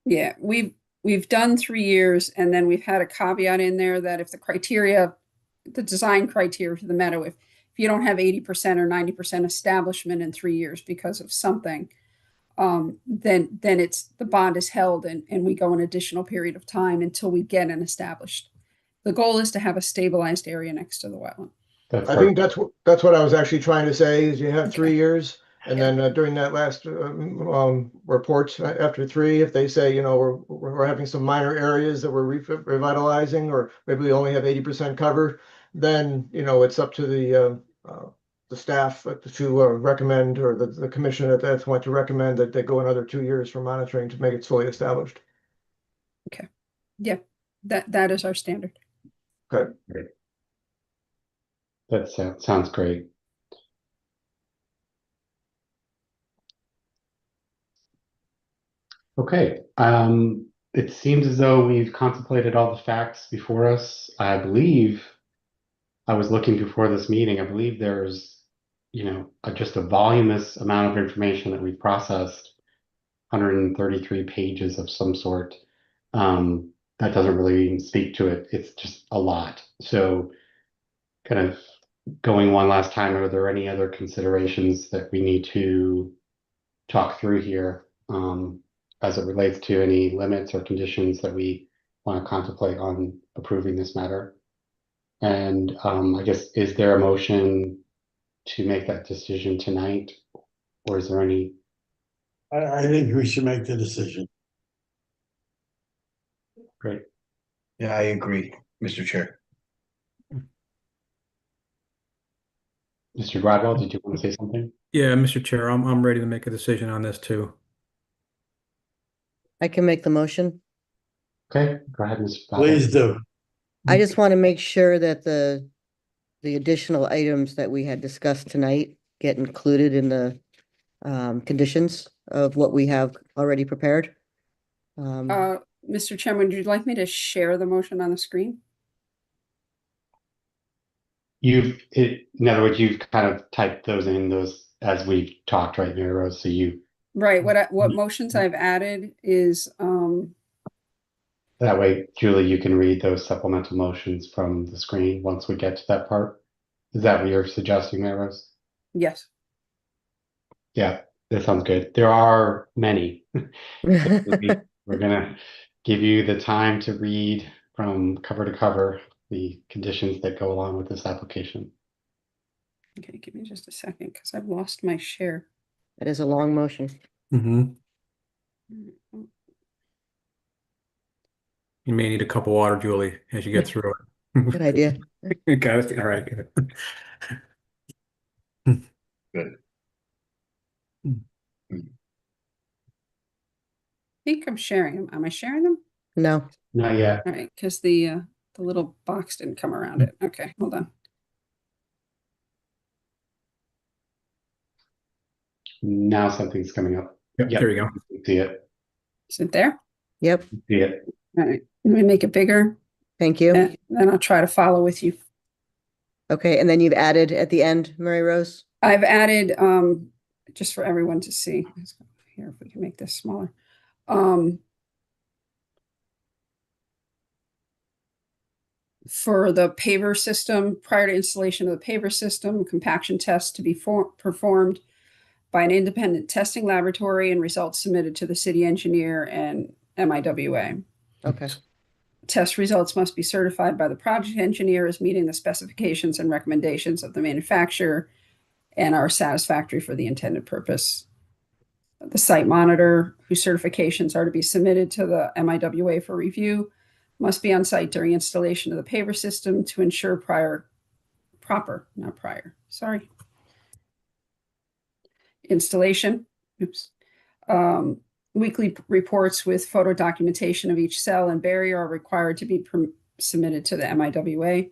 Yeah, we've done 3 years, and then we've had a caveat in there that if the design criteria for the meadow, if you don't have 80% or 90% establishment in 3 years because of something, then the bond is held, and we go an additional period of time until we get an established. The goal is to have a stabilized area next to the wetland. I think that's what I was actually trying to say is you have 3 years, And then during that last report after 3, if they say, we're having some minor areas that we're revitalizing, or maybe we only have 80% cover, then, it's up to the staff to recommend, or the commission at that point to recommend that they go another 2 years for monitoring to make it fully established. Okay. Yeah, that is our standard. Okay. That sounds great. Okay. It seems as though we've contemplated all the facts before us. I believe I was looking before this meeting. I believe there's, just a voluminous amount of information that we processed, 133 pages of some sort. That doesn't really even speak to it. It's just a lot. So kind of going one last time, are there any other considerations that we need to talk through here as it relates to any limits or conditions that we want to contemplate on approving this matter? And I guess, is there a motion to make that decision tonight, or is there any? I think we should make the decision. Great. Yeah, I agree, Mr. Chair. Mr. Gradwell, did you want to say something? Yeah, Mr. Chair, I'm ready to make a decision on this too. I can make the motion. Okay, go ahead, Mr. Gradwell. Please do. I just want to make sure that the additional items that we had discussed tonight get included in the conditions of what we have already prepared. Mr. Chairman, would you like me to share the motion on the screen? In other words, you've kind of typed those as we've talked, right, Mary Rose? So Right. What motions I've added is that way, Julie, you can read those supplemental motions from the screen once we get to that part. Is that what you're suggesting, Mary Rose? yes. Yeah, that sounds good. There are many. We're gonna give you the time to read from cover to cover the conditions that go along with this application. Okay, give me just a second because I've lost my share. That is a long motion. You may need a cup of water, Julie, as you get through it. Good idea. Got it. All right. Good. Good. I think I'm sharing them. Am I sharing them? No. Not yet. All right, because the little box didn't come around it. Okay, hold on. Now something's coming up. Yep, there you go. See it. Is it there? Yep. See it. All right, let me make it bigger. Thank you. And then I'll try to follow with you. Okay, and then you've added at the end, Mary Rose? I've added, just for everyone to see. Let's go here, if we can make this smaller. For the paver system, prior to installation of the paver system, compaction tests to be performed by an independent testing laboratory and results submitted to the city engineer and MIWA. Okay. Test results must be certified by the project engineer as meeting the specifications and recommendations of the manufacturer and are satisfactory for the intended purpose. The site monitor, whose certifications are to be submitted to the MIWA for review, must be on site during installation of the paver system to ensure installation. Weekly reports with photo documentation of each cell and barrier are required to be submitted to the MIWA.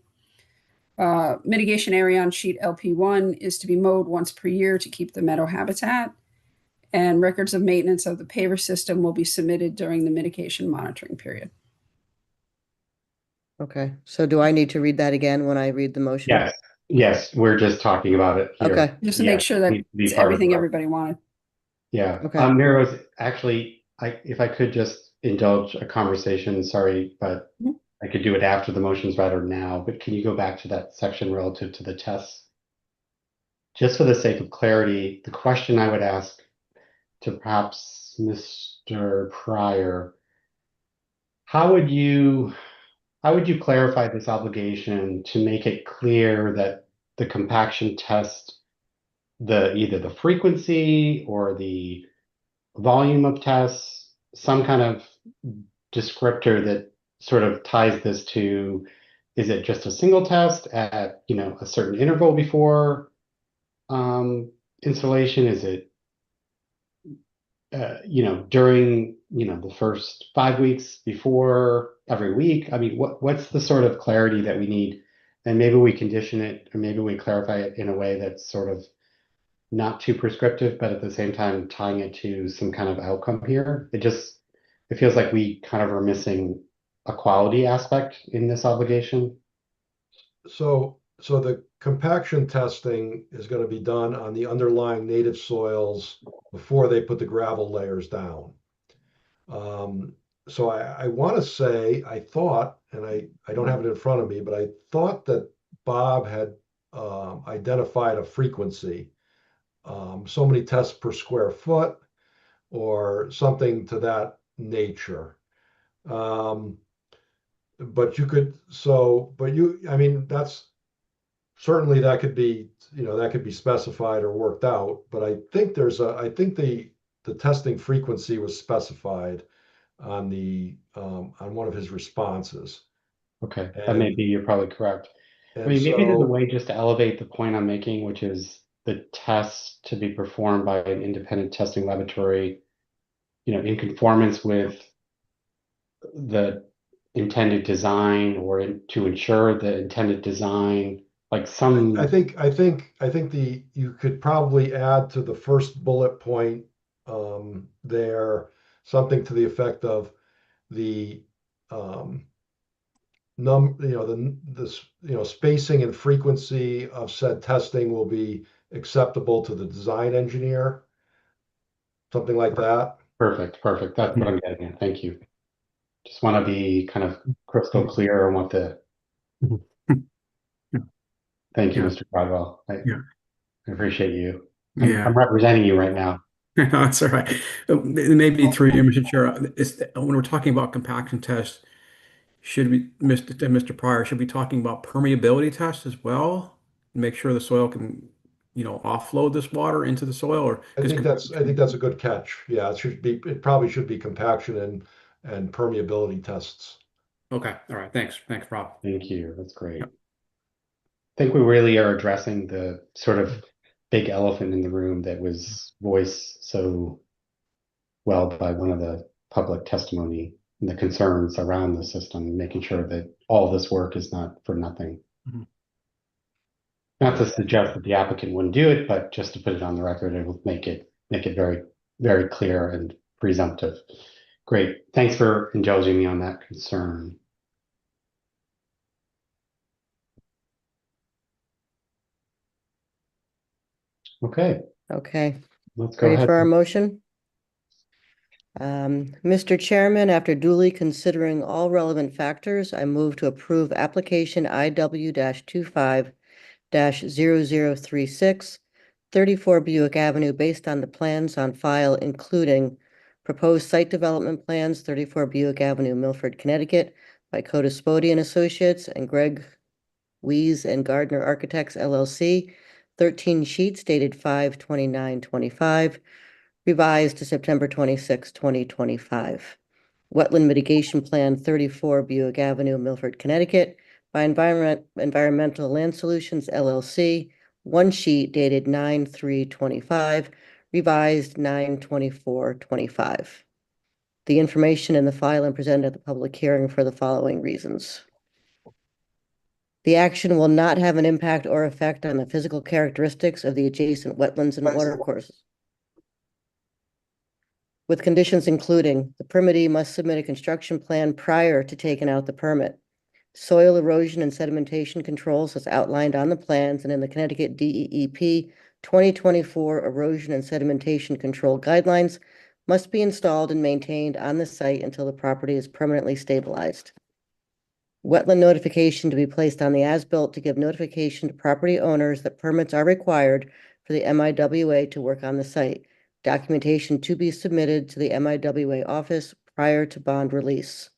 Mitigation area on sheet LP1 is to be mowed once per year to keep the meadow habitat, and records of maintenance of the paver system will be submitted during the mitigation monitoring period. Okay, so do I need to read that again when I read the motion? Yes, we're just talking about it here. Okay. Just to make sure that it's everything everybody wanted. Yeah. Okay. Mary Rose, actually, if I could just indulge a conversation, sorry, but I could do it after the motion's read or now, but can you go back to that section relative to the tests? Just for the sake of clarity, the question I would ask to perhaps Mr. Pryor, how would you clarify this obligation to make it clear that the compaction test either the frequency or the volume of tests, some kind of descriptor that sort of ties this to, is it just a single test at, a certain interval before installation? Is it, during, the first 5 weeks before, every week? I mean, what's the sort of clarity that we need? And maybe we condition it, or maybe we clarify it in a way that's sort of not too prescriptive, but at the same time tying it to some kind of outcome here. It feels like we kind of are missing a quality aspect in this obligation. So the compaction testing is going to be done on the underlying native soils before they put the gravel layers down. So I want to say, I thought, and I don't have it in front of me, but I thought that Bob had identified a frequency, so many tests per square foot or something to that nature. But you could, I mean, that's certainly that could be, that could be specified or worked out. But I think I think the testing frequency was specified on on one of his responses. Okay, that may be, you're probably correct. I mean, maybe there's a way just to elevate the point I'm making, which is the tests to be performed by an independent testing laboratory, in conformance with the intended design, or to ensure the intended design, like some. I think you could probably add to the first bullet point there something to the effect of the spacing and frequency of said testing will be acceptable to the design engineer, something like that. Perfect. That's what I'm getting at. Thank you. Just want to be kind of crystal clear on what the. Thank you, Mr. Brodwell. I appreciate you. I'm representing you right now. That's all right. Maybe through you, Mr. Chair, when we're talking about compaction tests, should we, Mr. Pryor, should we be talking about permeability tests as well? Make sure the soil can, offload this water into the soil, or I think that's a good catch. Yeah, it probably should be compaction and permeability tests. Okay. All right. Thanks, Rob. Thank you. That's great. I think we really are addressing the sort of big elephant in the room that was voiced so well by one of the public testimony, and the concerns around the system, making sure that all this work is not for nothing. Mm-hmm. Not to suggest that the applicant wouldn't do it, but just to put it on the record, it will make it very, very clear and presumptive. Great. Thanks for indulging me on that concern. Okay. Let's go Ready ahead. for our motion? Mr. Chairman, after duly considering all relevant factors, I move to approve application IW-25-0036, 34 Buick Avenue, based on the plans on file, including proposed site development plans, 34 Buick Avenue, Milford, Connecticut, by Coda Spody and Associates and Greg Wees and Gardner Architects, LLC, 13 sheets dated 5/29/25, revised to September 26, 2025. Wetland Mitigation Plan 34 Buick Avenue, Milford, Connecticut, by Environmental Land Solutions, LLC, 1 sheet dated 9/3/25, revised 9/24/25. The information in the file and presented at the public hearing for the following reasons. The action will not have an impact or effect on the physical characteristics of the adjacent wetlands and watercourses, with conditions including the permittee must submit a construction plan prior to taking out the permit. Soil erosion and sedimentation controls as outlined on the plans and in the Connecticut DEEP 2024 Erosion and Sedimentation Control Guidelines must be installed and maintained on the site until the property is permanently stabilized. Wetland notification to be placed on the as-built to give notification to property owners that permits are required for the MIWA to work on the site. Documentation to be submitted to the MIWA office prior to bond release.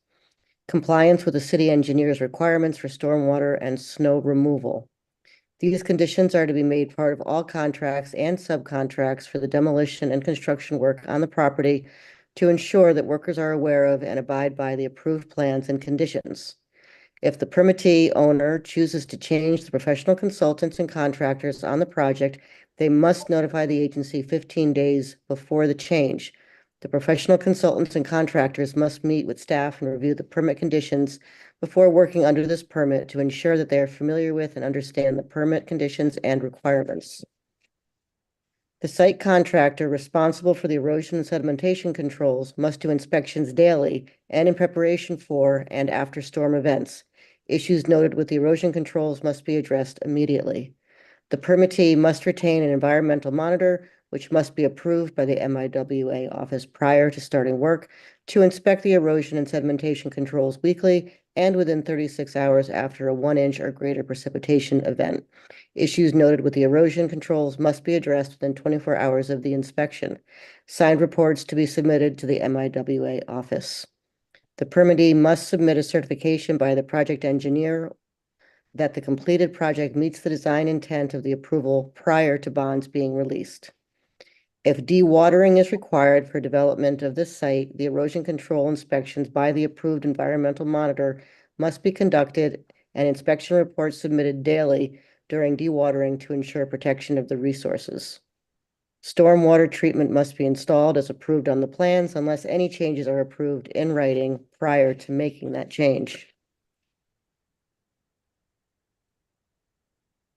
Compliance with the city engineer's requirements for stormwater and snow removal. These conditions are to be made part of all contracts and subcontracts for the demolition and construction work on the property to ensure that workers are aware of and abide by the approved plans and conditions. If the permittee owner chooses to change the professional consultants and contractors on the project, they must notify the agency 15 days before the change. The professional consultants and contractors must meet with staff and review the permit conditions before working under this permit to ensure that they are familiar with and understand the permit conditions and requirements. The site contractor responsible for the erosion and sedimentation controls must do inspections daily and in preparation for and after storm events. Issues noted with the erosion controls must be addressed immediately. The permittee must retain an environmental monitor, which must be approved by the MIWA office prior to starting work, to inspect the erosion and sedimentation controls weekly and within 36 hours after a 1-inch or greater precipitation event. Issues noted with the erosion controls must be addressed within 24 hours of the inspection. Signed reports to be submitted to the MIWA office. The permittee must submit a certification by the project engineer that the completed project meets the design intent of the approval prior to bonds being released. If dewatering is required for development of this site, the erosion control inspections by the approved environmental monitor must be conducted and inspection reports submitted daily during dewatering to ensure protection of the resources. Stormwater treatment must be installed as approved on the plans unless any changes are approved in writing prior to making that change.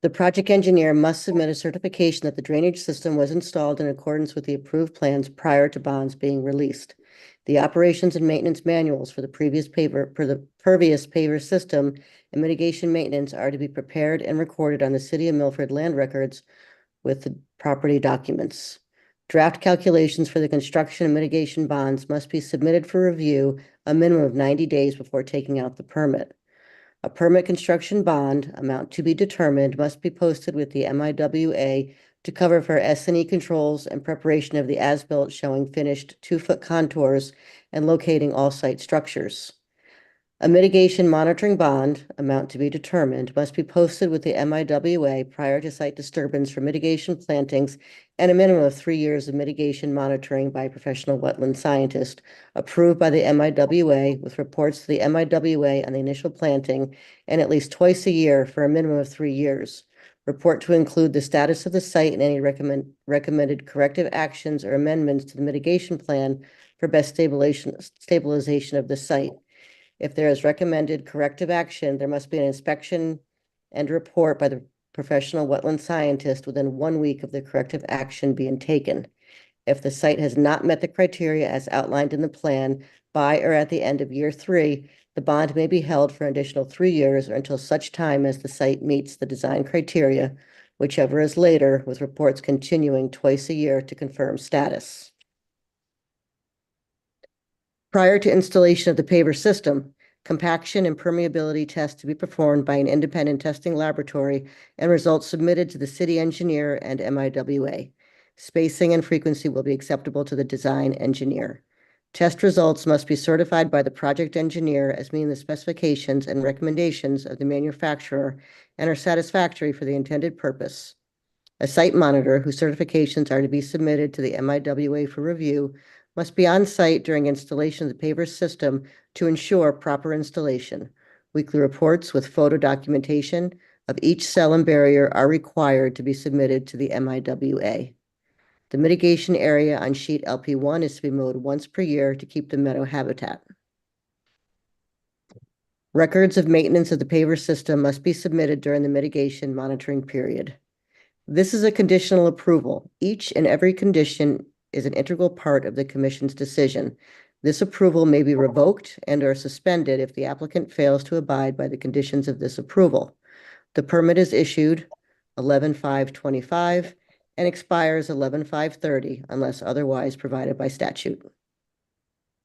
The project engineer must submit a certification that the drainage system was installed in accordance with the approved plans prior to bonds being released. The operations and maintenance manuals for the pervious paver system and mitigation maintenance are to be prepared and recorded on the City of Milford land records with the property documents. Draft calculations for the construction and mitigation bonds must be submitted for review a minimum of 90 days before taking out the permit. A permit construction bond, amount to be determined, must be posted with the MIWA to cover for S&E controls and preparation of the as-built showing finished 2-foot contours and locating all site structures. A mitigation monitoring bond, amount to be determined, must be posted with the MIWA prior to site disturbance for mitigation plantings and a minimum of 3 years of mitigation monitoring by a professional wetland scientist approved by the MIWA with reports to the MIWA on the initial planting and at least twice a year for a minimum of 3 years. Report to include the status of the site and any recommended corrective actions or amendments to the mitigation plan for best stabilization of the site. If there is recommended corrective action, there must be an inspection and report by the professional wetland scientist within 1 week of the corrective action being taken. If the site has not met the criteria as outlined in the plan by or at the end of year 3, the bond may be held for an additional 3 years or until such time as the site meets the design criteria, whichever is later, with reports continuing twice a year to confirm status. Prior to installation of the paver system, compaction and permeability tests to be performed by an independent testing laboratory and results submitted to the city engineer and MIWA. Spacing and frequency will be acceptable to the design engineer. Test results must be certified by the project engineer as meeting the specifications and recommendations of the manufacturer and are satisfactory for the intended purpose. A site monitor whose certifications are to be submitted to the MIWA for review must be on site during installation of the paver system to ensure proper installation. Weekly reports with photo documentation of each cell and barrier are required to be submitted to the MIWA. The mitigation area on sheet LP1 is to be mowed once per year to keep the meadow habitat. Records of maintenance of the paver system must be submitted during the mitigation monitoring period. This is a conditional approval. Each and every condition is an integral part of the commission's decision. This approval may be revoked and or suspended if the applicant fails to abide by the conditions of this approval. The permit is issued 11/5/25 and expires 11/5/30 unless otherwise provided by statute.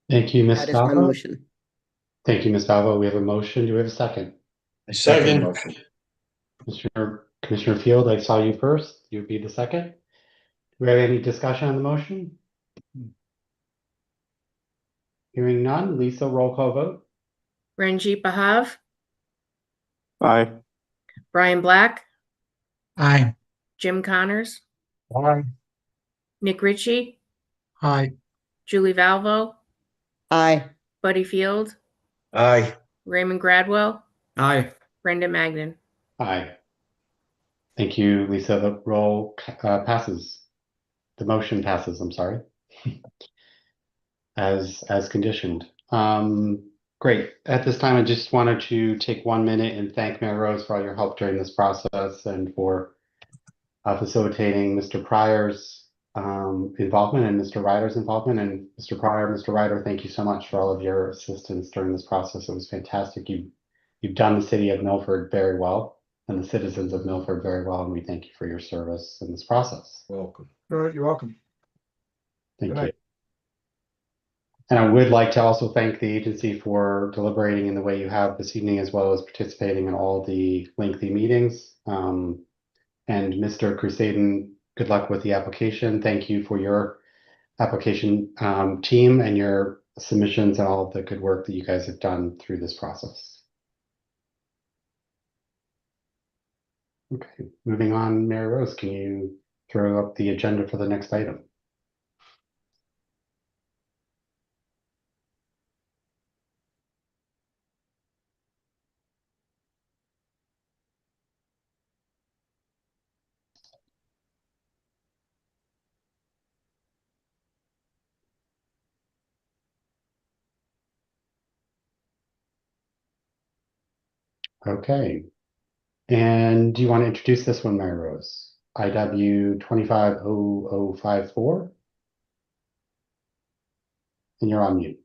Thank you, Ms. That is my Falvo. motion. Thank you, Ms. Falvo. We have a motion. Do we have a second? I second the Second. motion. Commissioner Field, I saw you first. You'd be the second. Do we have any discussion on the motion? Hearing none. Lisa, roll call vote. Ranjit Bahav, Aye. Brian Black, Aye. Jim Connors, Aye. Nick Ritchie, Aye. Julie Valvo, Aye. Buddy Field, Aye. Raymond Gradwell, Aye. Brenda Magnan. Aye. Thank you, Lisa. The roll passes. The motion passes, I'm sorry. As conditioned. Great. At this time, I just wanted to take 1 minute and thank Mayor Rose for all your help during this process and for facilitating Mr. Pryor's involvement and Mr. Ryder's involvement. And Mr. Pryor, Mr. Ryder, thank you so much for all of your assistance during this process. It was fantastic. You've done the city of Milford very well and the citizens of Milford very well, and we thank you for your service in this process. Welcome. All right, you're welcome. Thank Good you. night. And I would like to also thank the agency for deliberating in the way you have this evening, as well as participating in all the lengthy meetings. And Mr. Crusaden, good luck with the application. Thank you for your application team and your submissions and all of the good work that you guys have done through this process. Okay, moving on, Mary Rose, can you throw up the agenda for the next item? Okay. And do you want to introduce this one, Mary Rose? IW 250054? And you're on mute.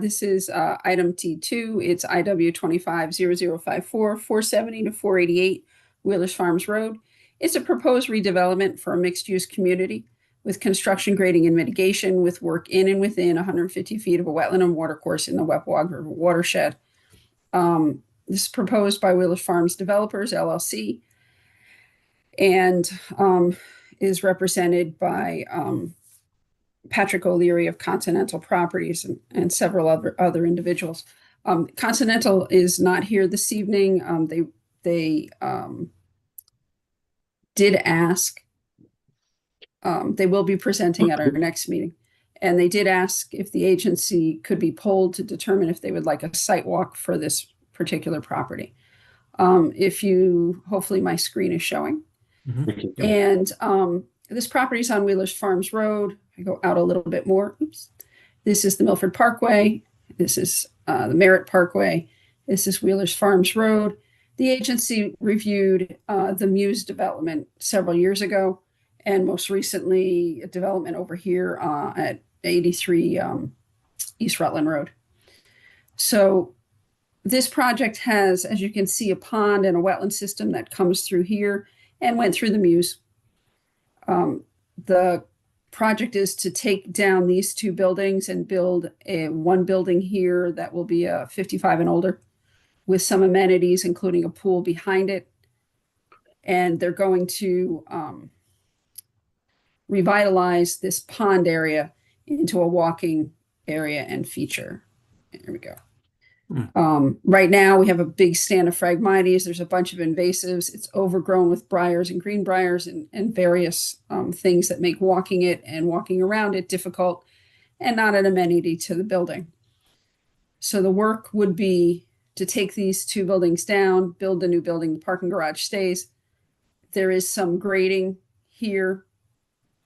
This is item T2. It's IW 250054, 470 to 488 Wheelers Farms Road. It's a proposed redevelopment for a mixed-use community with construction, grading, and mitigation, with work in and within 150 feet of a wetland and watercourse in the Wetland River watershed. This is proposed by Wheelers Farms Developers, LLC, and is represented by Patrick O'Leary of Continental Properties and several other individuals. Continental is not here this evening. They did ask. They will be presenting at our next meeting, and they did ask if the agency could be polled to determine if they would like a site walk for this particular property. Hopefully my screen is showing. Mm-hmm. And this property is on Wheelers Farms Road. I go out a little bit more. Oops. This is the Milford Parkway. This is the Merritt Parkway. This is Wheelers Farms Road. The agency reviewed the Muse development several years ago, and most recently a development over here at 83 East Rutland Road. So this project has, as you can see, a pond and a wetland system that comes through here and went through the Muse. The project is to take down these two buildings and build one building here that will be a 55 and older with some amenities, including a pool behind it. And they're going to revitalize this pond area into a walking area and feature. There we go. Right now we have a big stand of Phragmites. There's a bunch of invasives. It's overgrown with briars and green briars and various things that make walking it and walking around it difficult and not an amenity to the building. So the work would be to take these two buildings down, build a new building, the parking garage stays. There is some grading here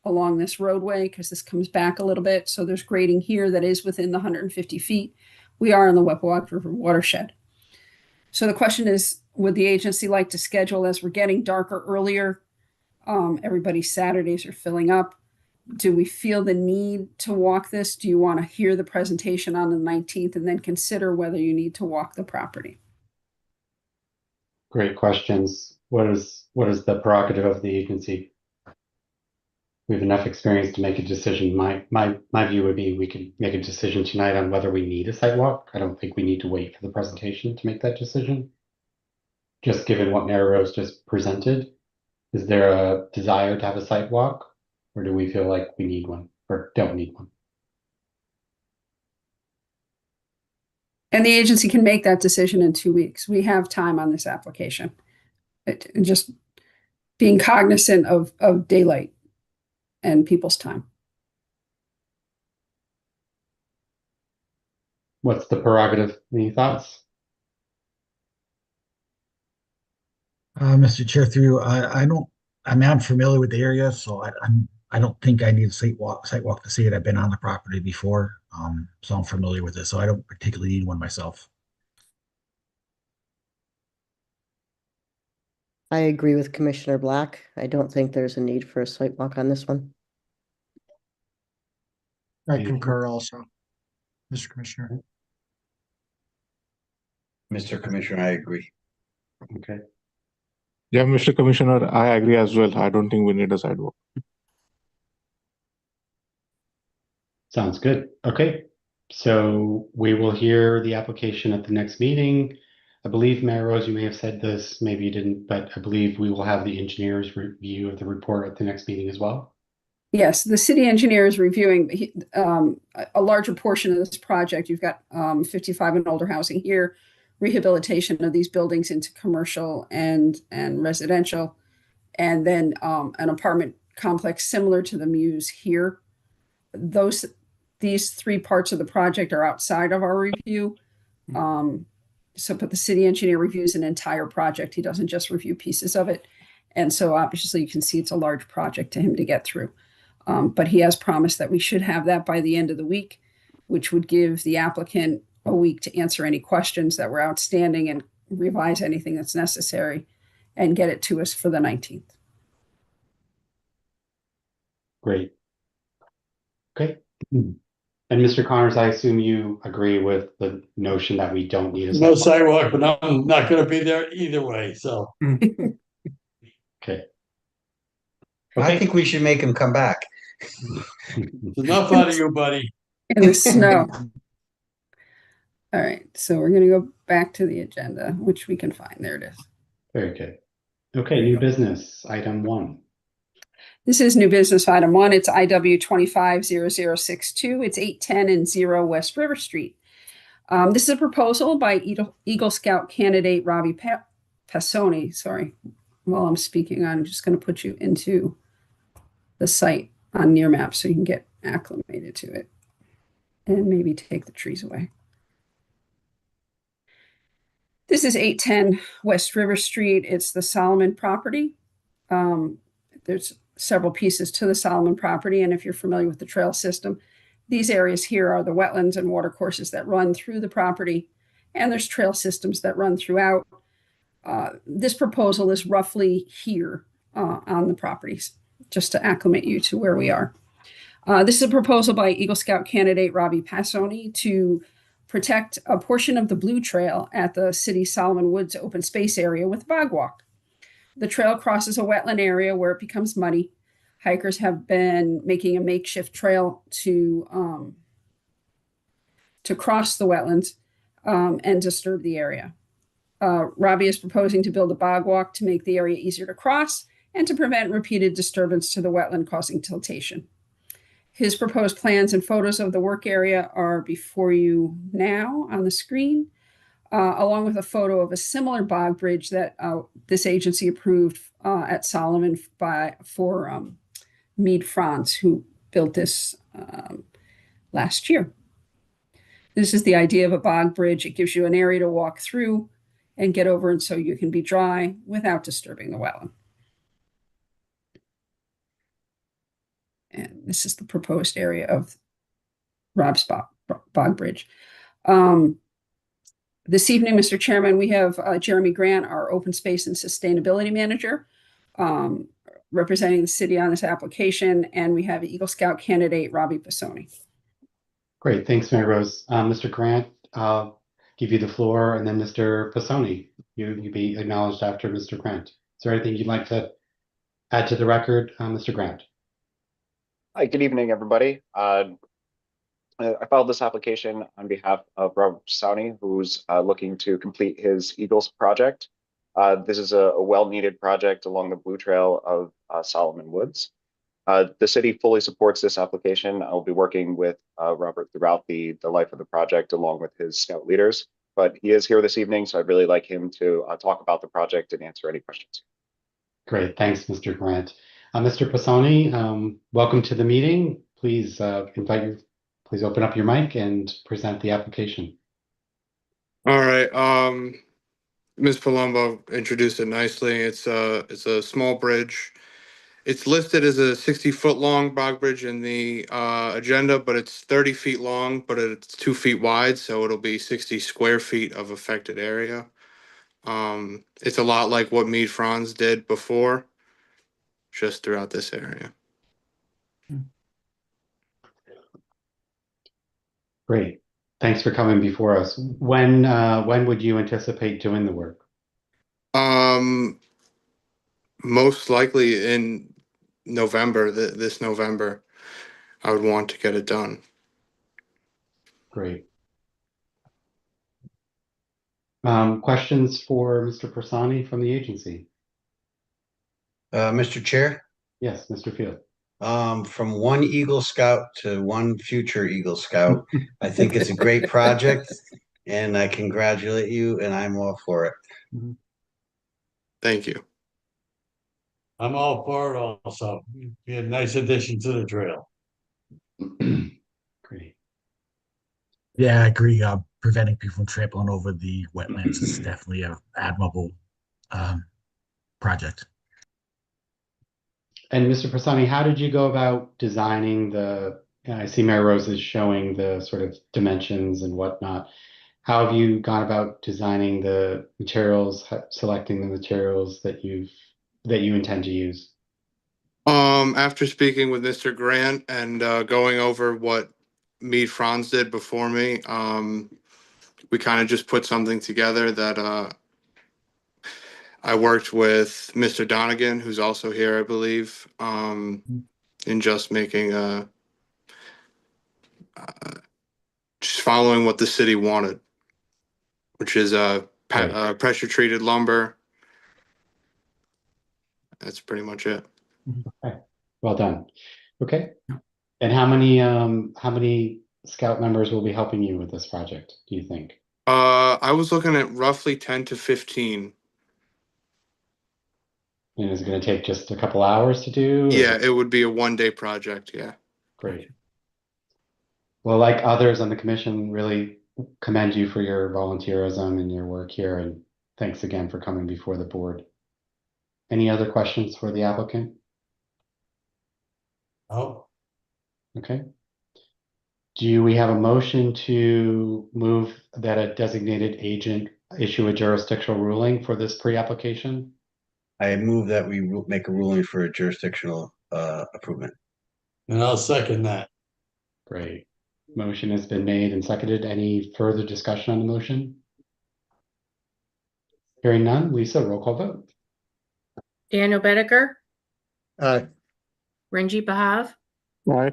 along this roadway because this comes back a little bit. So there's grading here that is within the 150 feet. We are in the Wetland River watershed. So the question is, would the agency like to schedule, as we're getting darker earlier, everybody's Saturdays are filling up. Do we feel the need to walk this? Do you want to hear the presentation on the 19th and then consider whether you need to walk the property? Great questions. What is the prerogative of the agency? We have enough experience to make a decision. My view would be we could make a decision tonight on whether we need a site walk. I don't think we need to wait for the presentation to make that decision. Just given what Mary Rose just presented, is there a desire to have a site walk, or do we feel like we need one or don't need one? And the agency can make that decision in 2 weeks. We have time on this application. Just being cognizant of daylight and people's time. What's the prerogative? Any thoughts? Mr. Chair, through you, I'm familiar with the area, so I don't think I need a site walk to see it. I've been on the property before, so I'm familiar with it, so I don't particularly need one myself. I agree with Commissioner Black. I don't think there's a need for a site walk on this one. I concur also, Mr. Commissioner. Mr. Commissioner, I agree. Okay. Yeah, Mr. Commissioner, I agree as well. I don't think we need a sidewalk. Sounds good. Okay. So we will hear the application at the next meeting. I believe, Mayor Rose, you may have said this, maybe you didn't, but I believe we will have the engineer's review of the report at the next meeting as well. Yes, the city engineer is reviewing a larger portion of this project. You've got 55 and older housing here, rehabilitation of these buildings into commercial and residential, and then an apartment complex similar to the Muse here. These three parts of the project are outside of our review. But the city engineer reviews an entire project. He doesn't just review pieces of it. And so obviously you can see it's a large project to him to get through. But he has promised that we should have that by the end of the week, which would give the applicant a week to answer any questions that were outstanding and revise anything that's necessary and get it to us for the 19th. Great. Okay. And Mr. Connors, I assume you agree with the notion that we don't need a No sidewalk. sidewalk, but I'm not gonna be there either way, so. Okay. I think we should make him come back. Enough out of you, buddy. In the snow. All right, so we're going to go back to the agenda, which we can find. There it is. Very good. Okay, new business, item 1. This is new business item 1. It's IW 250062. It's 810 and 0 West River Street. This is a proposal by Eagle Scout candidate Robbie Passoni. Sorry, while I'm speaking, I'm just going to put you into the site on Near Map so you can get acclimated to it and maybe take the trees away. This is 810 West River Street. It's the Solomon property. There's several pieces to the Solomon property, and if you're familiar with the trail system, these areas here are the wetlands and watercourses that run through the property, and there's trail systems that run throughout. This proposal is roughly here on the properties, just to acclimate you to where we are. This is a proposal by Eagle Scout candidate Robbie Passoni to protect a portion of the Blue Trail at the city Solomon Woods open space area with bog walk. The trail crosses a wetland area where it becomes muddy. Hikers have been making a makeshift trail to cross the wetlands and disturb the area. Robbie is proposing to build a bog walk to make the area easier to cross and to prevent repeated disturbance to the wetland causing tiltation. His proposed plans and photos of the work area are before you now on the screen, along with a photo of a similar bog bridge that this agency approved at Solomon for Meade Franz, who built this last year. This is the idea of a bog bridge. It gives you an area to walk through and get over, and so you can be dry without disturbing the wetland. And this is the proposed area of Rob's bog bridge. This evening, Mr. Chairman, we have Jeremy Grant, our Open Space and Sustainability Manager, representing the city on this application, and we have Eagle Scout candidate Robbie Passoni. Great, thanks, Mary Rose. Mr. Grant, I'll give you the floor, and then Mr. Passoni, you be acknowledged after Mr. Grant. Is there anything you'd like to add to the record, Mr. Grant? Hi, good evening, everybody. I filed this application on behalf of Rob Passoni, who's looking to complete his Eagles project. This is a well-needed project along the Blue Trail of Solomon Woods. The city fully supports this application. I'll be working with Robert throughout the life of the project along with his scout leaders, but he is here this evening, so I'd really like him to talk about the project and answer any questions. Great, thanks, Mr. Grant. Mr. Pisani, welcome to the meeting. Please please open up your mic and present the application. All right. Ms. Palumbo introduced it nicely. It's a small bridge. It's listed as a 60-foot long bog bridge in the agenda, but it's 30 feet long, but it's 2 feet wide, so it'll be 60 square feet of affected area. It's a lot like what Meade Franz did before, just throughout this area. Great. Thanks for coming before us. When would you anticipate doing the work? Most likely in November, this November, I would want to get it done. Great. Questions for Mr. Persani from the agency? Mr. Chair, Yes, Mr. Field. from one Eagle Scout to one future Eagle Scout, I think it's a great project, and I congratulate you, and I'm all for it. Thank you. I'm all for it also. Be a nice addition to the trail. Great. Yeah, I agree. Preventing people from trampling over the wetlands is definitely an admirable project. And Mr. Persani, how did you go about designing the, I see Mary Rose is showing the sort of dimensions and whatnot. How have you gone about designing the materials, selecting the materials that you intend to use? After speaking with Mr. Grant and going over what Meade Franz did before me, we kind of just put something together that I worked with Mr. Donegan, who's also here, I believe, in just making just following what the city wanted, which is pressure treated lumber. That's pretty much it. Okay. Well done. Okay. And how many Scout members will be helping you with this project, do you think? I was looking at roughly 10 to 15. And is it going to take just a couple hours to do? Yeah, it would be a one-day project. Yeah. Great. Well, like others on the commission, really commend you for your volunteerism and your work here. And thanks again for coming before the board. Any other questions for the applicant? Oh, Okay. Do we have a motion to move that a designated agent issue a jurisdictional ruling for this pre-application? I move that we make a ruling for a jurisdictional approval. and I'll second that. Great. Motion has been made and seconded. Any further discussion on the motion? Hearing none, Lisa, roll call vote. Daniel Bedecker, Aye. Renji Bahav, Right.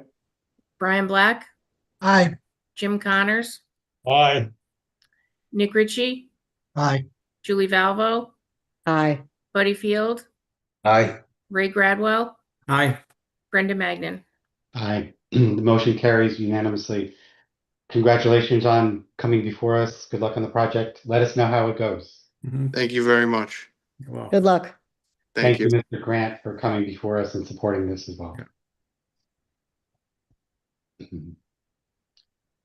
Brian Black, Aye. Jim Connors, Aye. Nick Ritchie, Aye. Julie Valvo, Aye. Buddy Field, Aye. Ray Gradwell, Aye. Brenda Magnan. Aye. The motion carries unanimously. Congratulations on coming before us. Good luck on the project. Let us know how it goes. Thank you very much. Well, Good luck. Thank you. Mr. Grant, for coming before us and supporting this as well.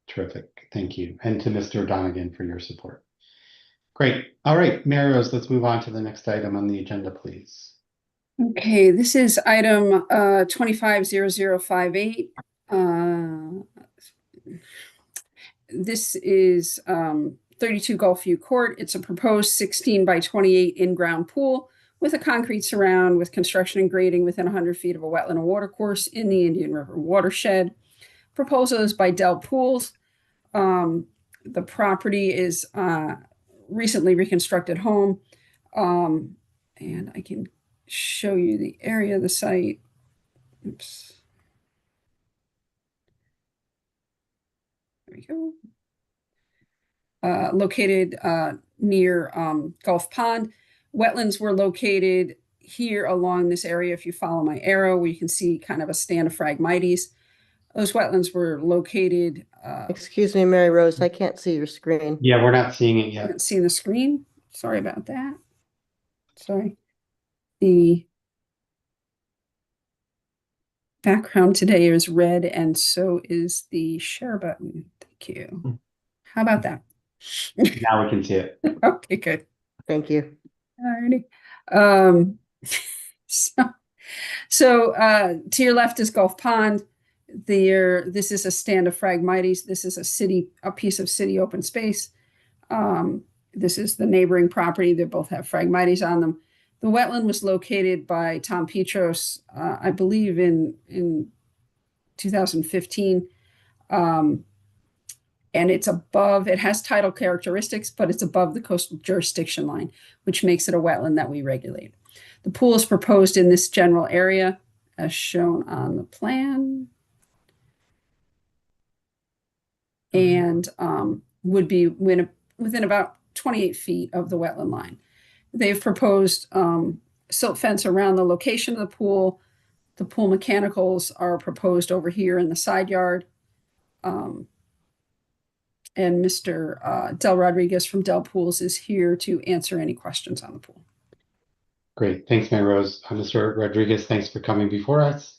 Terrific. Thank you. And to Mr. Donegan for your support. Great. All right, Mary Rose, let's move on to the next item on the agenda, please. Okay, this is item 250058. This is 32 Gulfview Court. It's a proposed 16 by 28 in-ground pool with a concrete surround with construction and grading within 100 feet of a wetland and watercourse in the Indian River watershed. Proposal is by Dell Pools. The property is recently reconstructed home. And I can show you the area of the site. Oops. There we go. Located near Gulf Pond. Wetlands were located here along this area, if you follow my arrow, we can see kind of a stand of Phragmites. Those wetlands were located. Excuse me, Mary Rose, I can't see your screen. Yeah, we're not seeing it I yet. can't see the screen. Sorry about that. Sorry. The background today is red, and so is the share button. Thank you. How about that? Now we can see it. Okay, good. Thank you. Alrighty. So to your left is Gulf Pond. This is a stand of Phragmites. This is a piece of city open space. This is the neighboring property. They both have Phragmites on them. The wetland was located by Tom Petros, I believe in 2015. And it has tidal characteristics, but it's above the coastal jurisdiction line, which makes it a wetland that we regulate. The pool is proposed in this general area as shown on the plan. And would be within about 28 feet of the wetland line. They've proposed silt fence around the location of the pool. The pool mechanicals are proposed over here in the side yard. And Mr. Del Rodriguez from Del Pools is here to answer any questions on the pool. Great. Thanks, Mary Rose. Mr. Rodriguez, thanks for coming before us.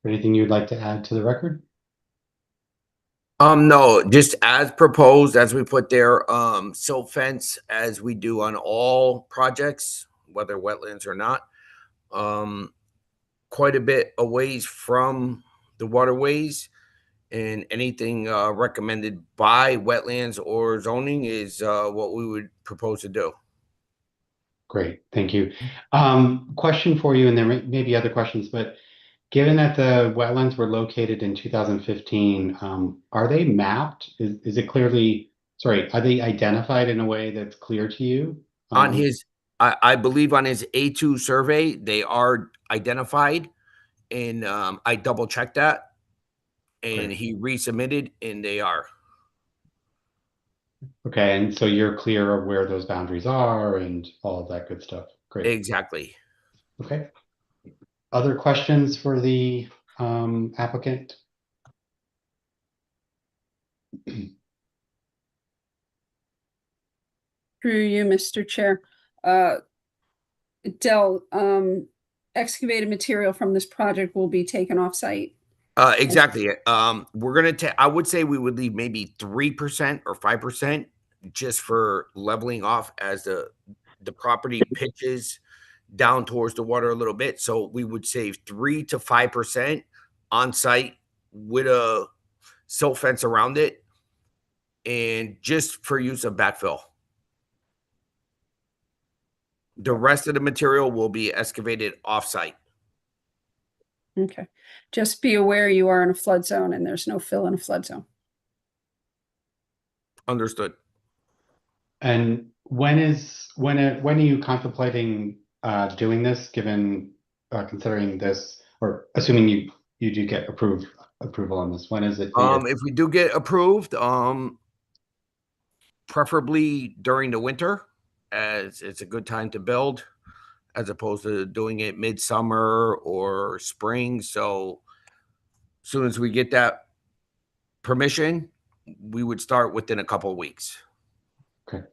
Anything you'd like to add to the record? No, just as proposed, as we put there, silt fence, as we do on all projects, whether wetlands or not, quite a bit a ways from the waterways, and anything recommended by wetlands or zoning is what we would propose to do. Great, thank you. Question for you, and there may be other questions, but given that the wetlands were located in 2015, are they mapped? Is it clearly, sorry, are they identified in a way that's clear to you? On his, I believe on his A2 survey, they are identified, and I double checked that, and Great. he resubmitted, and they are. Okay, and so you're clear of where those boundaries are and all of that good stuff. Great. Exactly. Okay. Other questions for the applicant? Through you, Mr. Chair. Del, excavated material from this project will be taken off site. Exactly. We're gonna take. I would say we would leave maybe 3% or 5% just for leveling off as the property pitches down towards the water a little bit. So we would save 3 to 5% on site with a silt fence around it, and just for use of backfill. The rest of the material will be excavated off site. Okay. Just be aware you are in a flood zone and there's no fill in a flood zone. Understood. And when are you contemplating doing this, given considering this, or assuming you do get approval on this? When is it? If we do get approved, preferably during the winter, as it's a good time to build, as opposed to doing it midsummer or spring. So as soon as we get that permission, we would start within a couple of weeks. Okay.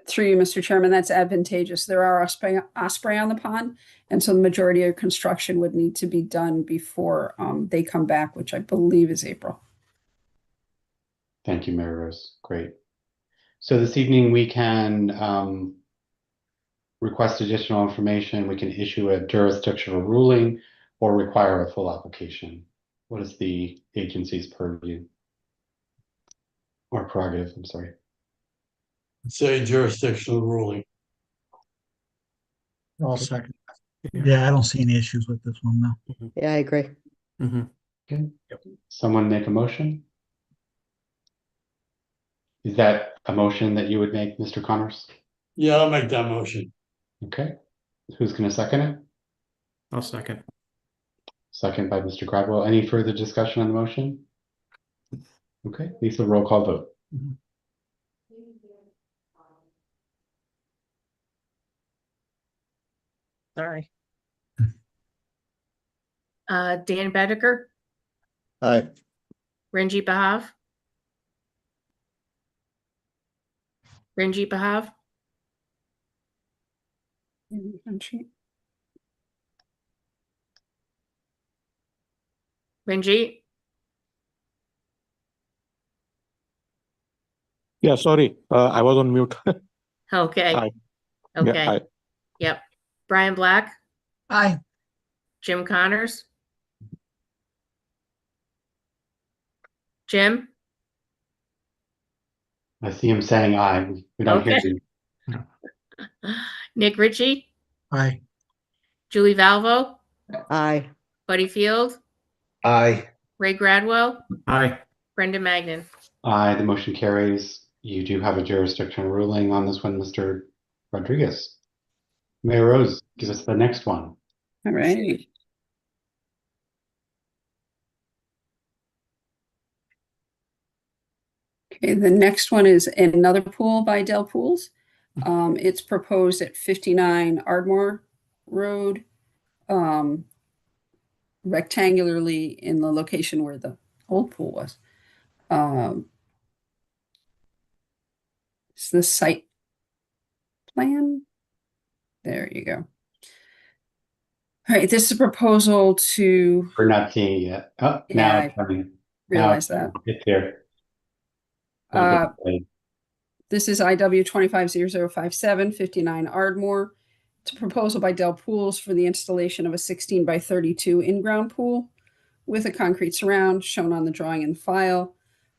Through you, Mr. Chairman, that's advantageous. There are osprey on the pond, and so the majority of construction would need to be done before they come back, which I believe is April. Thank you, Mary Rose. Great. So this evening we can request additional information. We can issue a jurisdictional ruling or require a full application. What is the agency's purview or prerogative? I'm sorry. Say jurisdictional ruling. I'll second. Yeah, I don't see any issues with this one, though. Yeah, I agree. Okay. Someone make a motion? Is that a motion that you would make, Mr. Connors? Yeah, I'll make that motion. Okay. Who's going to second it? I'll second. Second by Mr. Gradwell. Any further discussion on the motion? Okay, Lisa, roll call vote. Sorry. Dan Bedecker, Aye. Ranjit Bahav. Ranjit Bahav, Ranjit. Yeah, sorry, I was on mute. Okay. Aye. Okay. Yeah, aye. Yep. Brian Black, Aye. Jim Connors. Jim. I see him saying aye. We don't hear Okay. you. Nick Ritchie, Aye. Julie Valvo, Aye. Buddy Field, Aye. Ray Gradwell, Aye. Brendan Magnan. Aye, the motion carries. You do have a jurisdictional ruling on this one, Mr. Rodriguez. Mayor Rose, give us the next one. All right. Okay, the next one is another pool by Dell Pools. It's proposed at 59 Ardmore Road, rectangularly in the location where the old pool was. It's the site plan. There you go. All right, this is a proposal to. We're not seeing it yet. Oh, Yeah, now I it's coming. realize Now that. it's here. This is IW 250057, 59 Ardmore. It's a proposal by Dell Pools for the installation of a 16 by 32 in-ground pool with a concrete surround shown on the drawing in the file.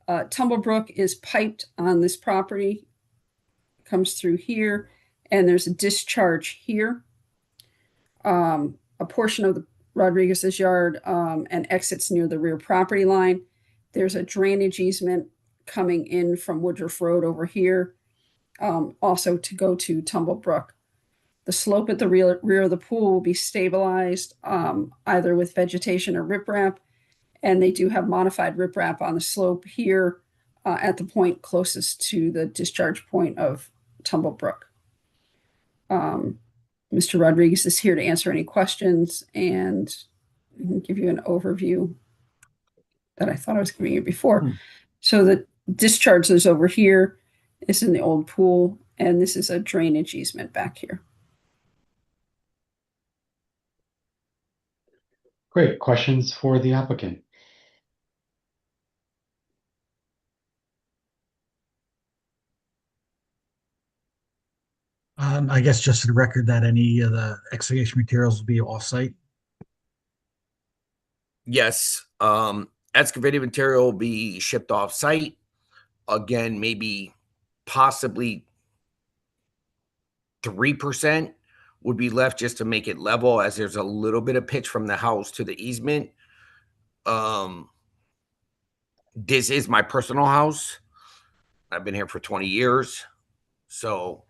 Tumblebrook is piped on this property, comes through here, and there's a discharge here. A portion of the Rodriguez's yard and exits near the rear property line. There's a drainage easement coming in from Woodruff Road over here, also to go to Tumblebrook. The slope at the rear of the pool will be stabilized either with vegetation or riprap, and they do have modified riprap on the slope here at the point closest to the discharge point of Tumblebrook. Mr. Rodriguez is here to answer any questions and give you an overview that I thought I was giving you before. So the discharge is over here, is in the old pool, and this is a drainage easement back here. Great. Questions for the applicant? I guess just for the record that any of the excavation materials will be off-site. Yes, excavated material will be shipped off site. Again, maybe possibly 3% would be left just to make it level, as there's a little bit of pitch from the house to the easement. This is my personal house. I've been here for 20 years. So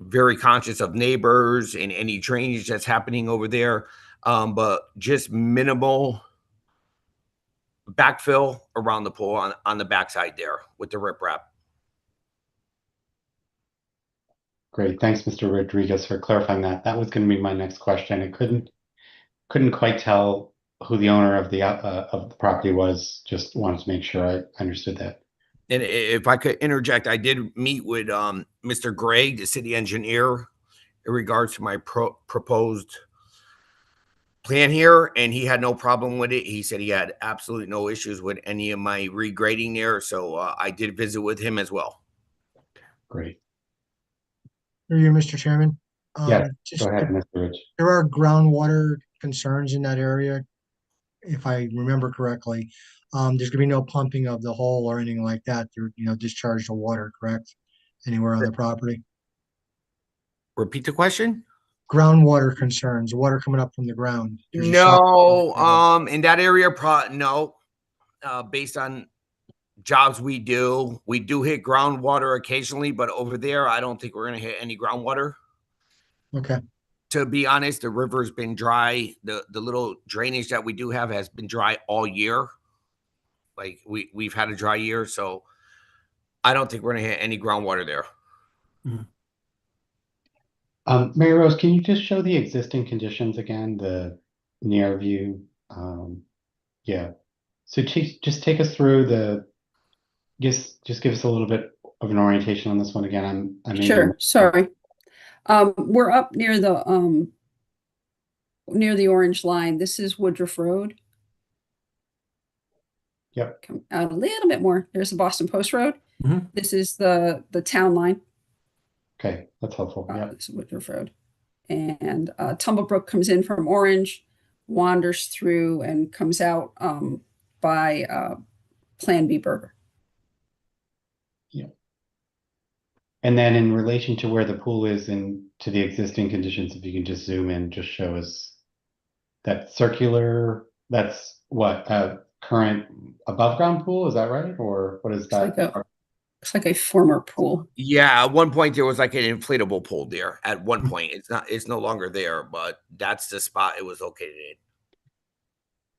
very conscious of neighbors and any drainage that's happening over there. But just minimal backfill around the pool on the backside there with the riprap. Great. Thanks, Mr. Rodriguez, for clarifying that. That was going to be my next question. I couldn't quite tell who the owner of the property was. Just wanted to make sure I understood that. And if I could interject, I did meet with Mr. Gregg, the city engineer, in regards to my proposed plan here, and he had no problem with it. He said he had absolutely no issues with any of my regrading there. So I did visit with him as well. Great. Through you, Mr. Chairman. Yeah, go ahead, Mr. Rich. There are groundwater concerns in that area, if I remember correctly. There's gonna be no pumping of the hole or anything like that to, discharge the water, correct? Anywhere on the property? Repeat the question. Groundwater concerns, water coming up from the ground. No, in that area, no. Based on jobs we do hit groundwater occasionally, but over there, I don't think we're gonna hit any groundwater. Okay. To be honest, the river's been dry. The little drainage that we do have has been dry all year. Like we've had a dry year, so I don't think we're gonna hit any groundwater there. Mary Rose, can you just show the existing conditions again, the near view? Yeah. So just take us through just give us a little bit of an orientation on this one again. I may be. Sure, sorry. We're up near the orange line. This is Woodruff Road. Yep. Come out a little bit more. There's the Boston Post Road. Mhm. This is the town line. Okay, that's helpful. Yeah. This is Woodruff Road. And Tumblebrook comes in from Orange, wanders through and comes out by Plan B Burger. Yeah. And then in relation to where the pool is and to the existing conditions, if you can just zoom in, just show us that circular, that's what, current above ground pool, is that right? Or what is that? Looks like a former pool. Yeah, at one point there was like an inflatable pool there. At one point, it's no longer there, but that's the spot it was located in.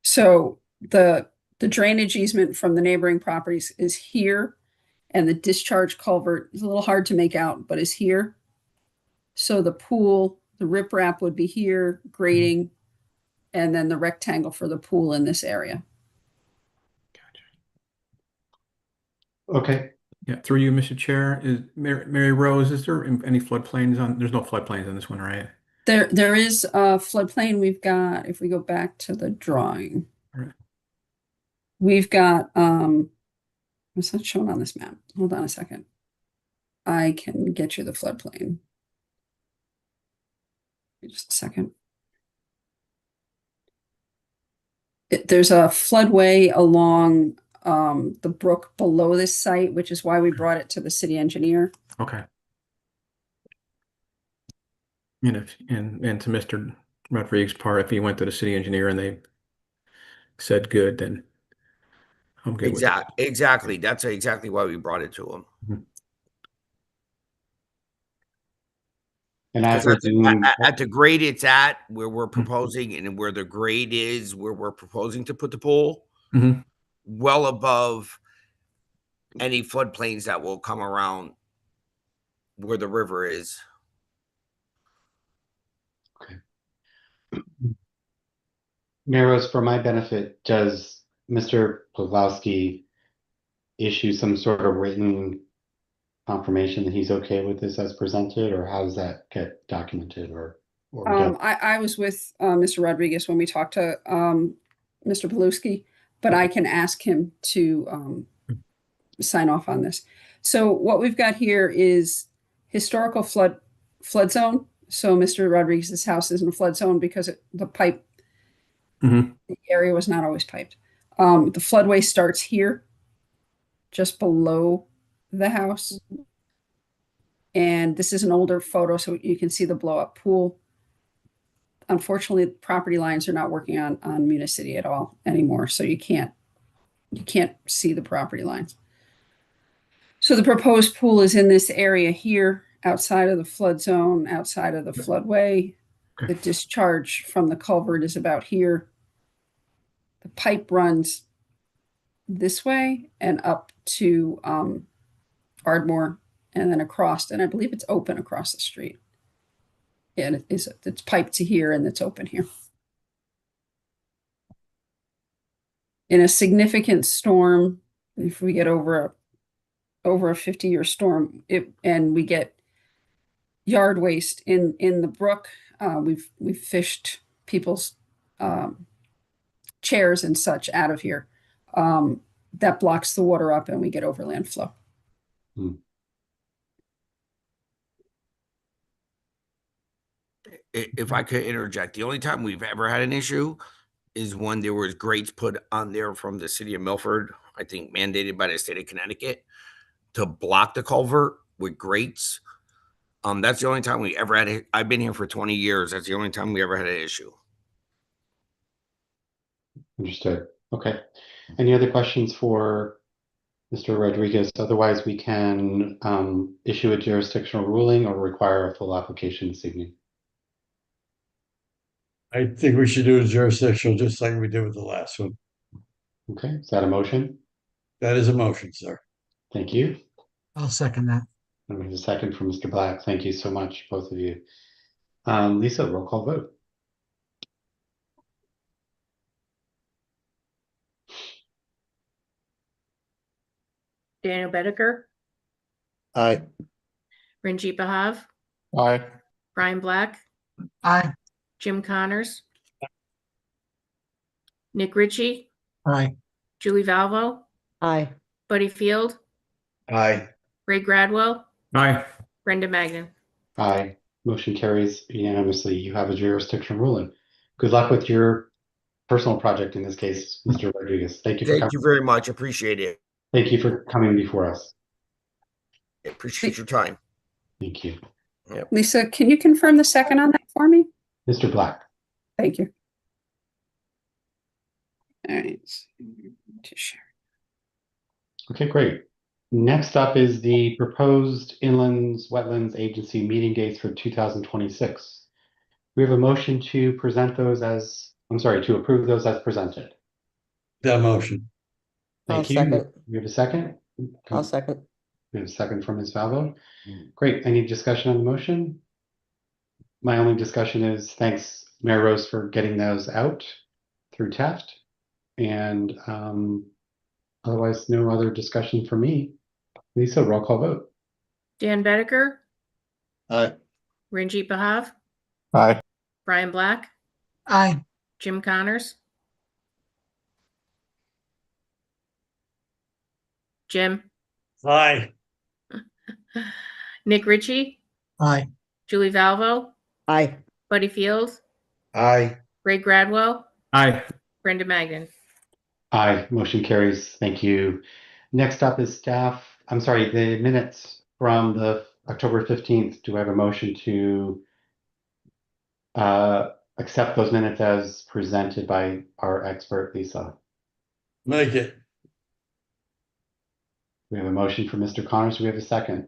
So the drainage easement from the neighboring properties is here, and the discharge culvert is a little hard to make out, but is here. So the pool, the riprap would be here, grading, and then the rectangle for the pool in this area. Okay. Yeah, through you, Mr. Chair, is Mary Rose, is there any floodplains on, there's no floodplains on this one, right? There is a floodplain. We've got, if we go back to the drawing, Right. we've got, it's not shown on this map. Hold on a second. I can get you the floodplain. Just a second. There's a floodway along the brook below this site, which is why we brought it to the city engineer. Okay. And to Mr. Rodriguez's part, if he went to the city engineer and they said good, then I'm good with it. Exactly. That's exactly why we brought it to him. Mhm. And as Because we're at the grade it's at where we're proposing and where the grade is where we're proposing to put the pool, Mhm. well above any floodplains that will come around where the river is. Narrows, for my benefit, does Mr. Pawlowski issue some sort of written confirmation that he's okay with this as presented, or how does that get documented or done? I was with Mr. Rodriguez when we talked to Mr. Pawlowski, but I can ask him to sign off on this. So what we've got here is historical flood zone. So Mr. Rodriguez's house is in a flood zone because the pipe, Mhm. the area was not always piped. The floodway starts here, just below the house. And this is an older photo, so you can see the blow-up pool. Unfortunately, property lines are not working on Municity at all anymore, so you can't see the property lines. So the proposed pool is in this area here, outside of the flood zone, outside of the floodway. Okay. The discharge from the culvert is about here. The pipe runs this way and up to Ardmore and then across, and I believe it's open across the street. And it's piped to here and it's open here. In a significant storm, if we get over a 50-year storm, and we get yard waste in the brook, we've fished people's chairs and such out of here. That blocks the water up and we get overland flow. If I could interject, the only time we've ever had an issue is when there was grates put on there from the city of Milford, I think mandated by the state of Connecticut, to block the culvert with grates. That's the only time we ever had it. I've been here for 20 years. That's the only time we ever had an issue. Understood. Okay. Any other questions for Mr. Rodriguez? Otherwise, we can issue a jurisdictional ruling or require a full application this evening. I think we should do a jurisdictional, just like we did with the last one. Okay, is that a motion? That is a motion, sir. Thank you. I'll second that. And there's a second from Mr. Black. Thank you so much, both of you. Lisa, roll call vote. Daniel Bedecker, Aye. Ranjit Bahav, Aye. Brian Black, Aye. Jim Connors, Nick Ritchie, Aye. Julie Valvo, Aye. Buddy Field, Aye. Ray Gradwell, Aye. Brenda Magnan. Aye. Motion carries unanimously. You have a jurisdiction ruling. Good luck with your personal project in this case, Mr. Rodriguez. Thank you for Thank coming. you very much. Appreciate it. Thank you for coming before us. Appreciate your time. Thank you. Lisa, can you confirm the second on that for me? Mr. Black. Thank you. All right. To share. Okay, great. Next up is the proposed Inlands Wetlands Agency meeting dates for 2026. We have a motion to present those as, to approve those as presented. That motion. Thank I'll you. second. We have a second? I'll second. We have a second from Ms. Valvo. Great. Any discussion on the motion? My only discussion is thanks, Mayor Rose, for getting those out through Taft. And otherwise, no other discussion for me. Lisa, roll call vote. Dan Bedecker, Aye. Ranjit Bahav, Aye. Brian Black, Aye. Jim Connors, Jim, Aye. Nick Ritchie, Aye. Julie Valvo, Aye. Buddy Field, Aye. Ray Gradwell, Aye. Brenda Magnan. Aye, motion carries. Thank you. Next up is the minutes from the October 15th. Do I have a motion to accept those minutes as presented by our expert, Lisa? Make it. We have a motion from Mr. Connors. Do we have a second?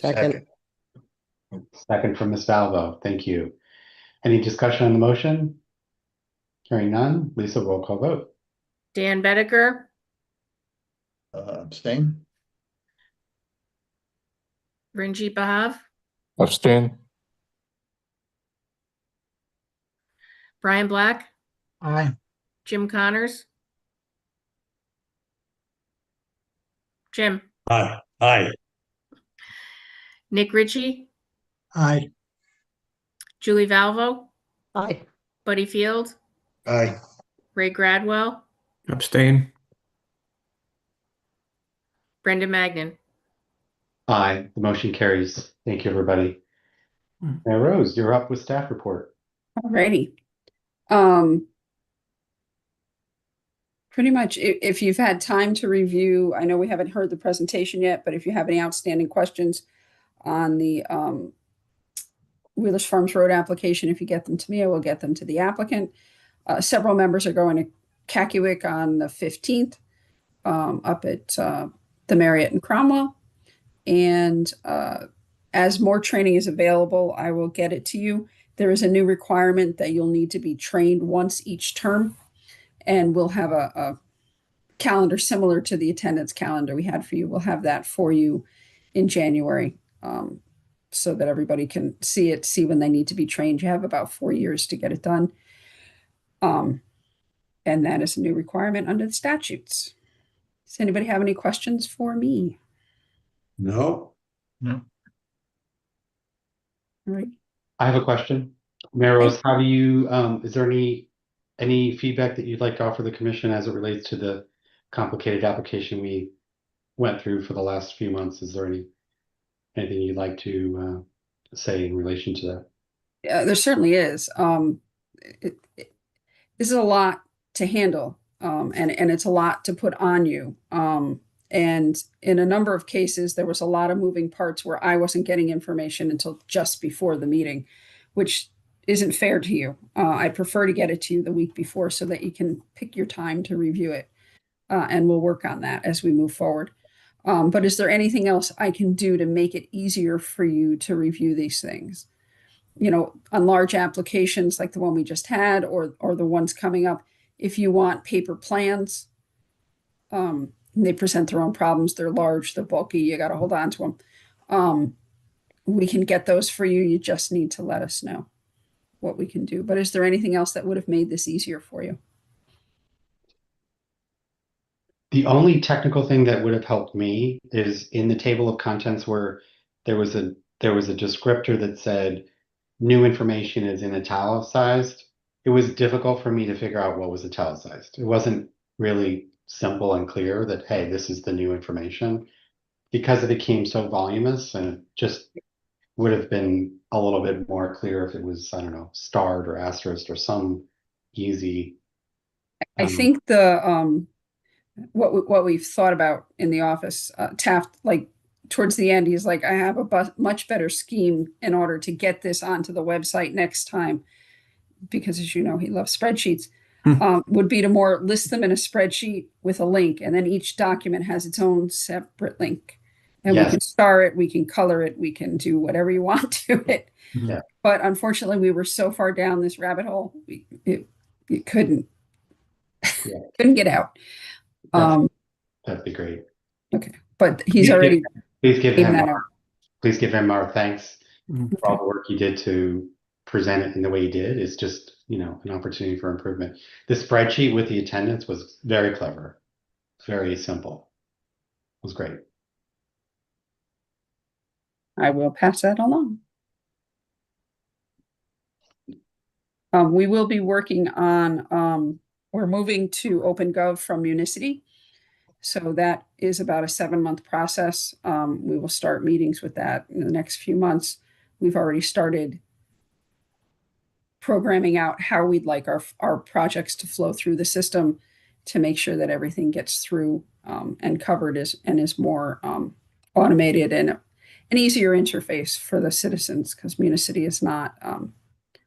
Second. Second from Ms. Valvo. Thank you. Any discussion on the motion? Hearing none. Lisa, roll call vote. Dan Bedecker, Abstain. Ranjit Bahav, Abstain. Brian Black, Aye. Jim Connors, Jim, Aye. Aye. Nick Ritchie, Aye. Julie Valvo, Aye. Buddy Field, Aye. Ray Gradwell, Abstain. Brenda Magnan. Aye, the motion carries. Thank you, everybody. Mayor Rose, you're up with staff report. Alrighty. Pretty much, if you've had time to review, I know we haven't heard the presentation yet, but if you have any outstanding questions on the Wheelers Farms Road application, if you get them to me, I will get them to the applicant. Several members are going to Cacuic on the 15th up at the Marriott in Cromwell. And as more training is available, I will get it to you. There is a new requirement that you'll need to be trained once each term. And we'll have a calendar similar to the attendance calendar we had for you. We'll have that for you in January so that everybody can see it, see when they need to be trained. You have about 4 years to get it done. And that is a new requirement under the statutes. Does anybody have any questions for me? No. No. All right. I have a question. Mayor Rose, how do you, is there any feedback that you'd like to offer the commission as it relates to the complicated application we went through for the last few months? Is there anything you'd like to say in relation to that? Yeah, there certainly is. This is a lot to handle, and it's a lot to put on you. And in a number of cases, there was a lot of moving parts where I wasn't getting information until just before the meeting, which isn't fair to you. I prefer to get it to you the week before so that you can pick your time to review it. And we'll work on that as we move forward. But is there anything else I can do to make it easier for you to review these things? You know, on large applications like the one we just had or the ones coming up, if you want paper plans, they present their own problems. They're large, they're bulky, you got to hold on to them. we can get those for you. You just need to let us know what we can do. But is there anything else that would have made this easier for you? The only technical thing that would have helped me is in the table of contents where there was a descriptor that said new information is in italicized. It was difficult for me to figure out what was italicized. It wasn't really simple and clear that, hey, this is the new information, because it became so voluminous, and it just would have been a little bit more clear if it was, I don't know, starred or asterisked or some easy. I think what we've thought about in the office, Taft, like towards the end, he's like, I have a much better scheme in order to get this onto the website next time, because as you know, he loves spreadsheets. Would be to more list them in a spreadsheet with a link, and then each document has its own separate link. And Yes. We can star it, we can color it, we can do whatever you want to it. Yeah. But unfortunately, we were so far down this rabbit hole, it couldn't get out. That'd be great. Okay, but he's already. Please give him our thanks for all the work he did to present it in the way he did. It's just, an opportunity for improvement. The spreadsheet with the attendance was very clever, very simple. It was great. I will pass that along. We will be working on, we're moving to OpenGov from Municity. So that is about a 7-month process. We will start meetings with that in the next few months. We've already started programming out how we'd like our projects to flow through the system to make sure that everything gets through and covered is more automated and an easier interface for the citizens, because Municity is not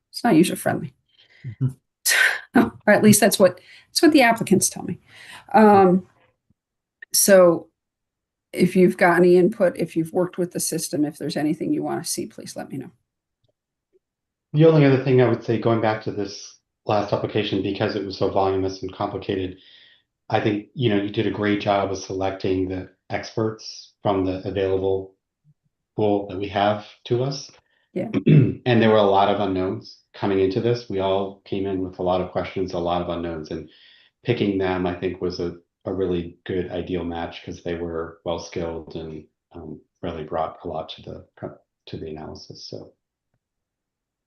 it's not user friendly. Or at least that's what the applicants tell me. So if you've got any input, if you've worked with the system, if there's anything you want to see, please let me know. The only other thing I would say, going back to this last application, because it was so voluminous and complicated, I think, you did a great job of selecting the experts from the available pool that we have to us. Yeah. And there were a lot of unknowns coming into this. We all came in with a lot of questions, a lot of unknowns, and picking them, I think, was a really good ideal match, because they were well skilled and really brought a lot to the analysis. So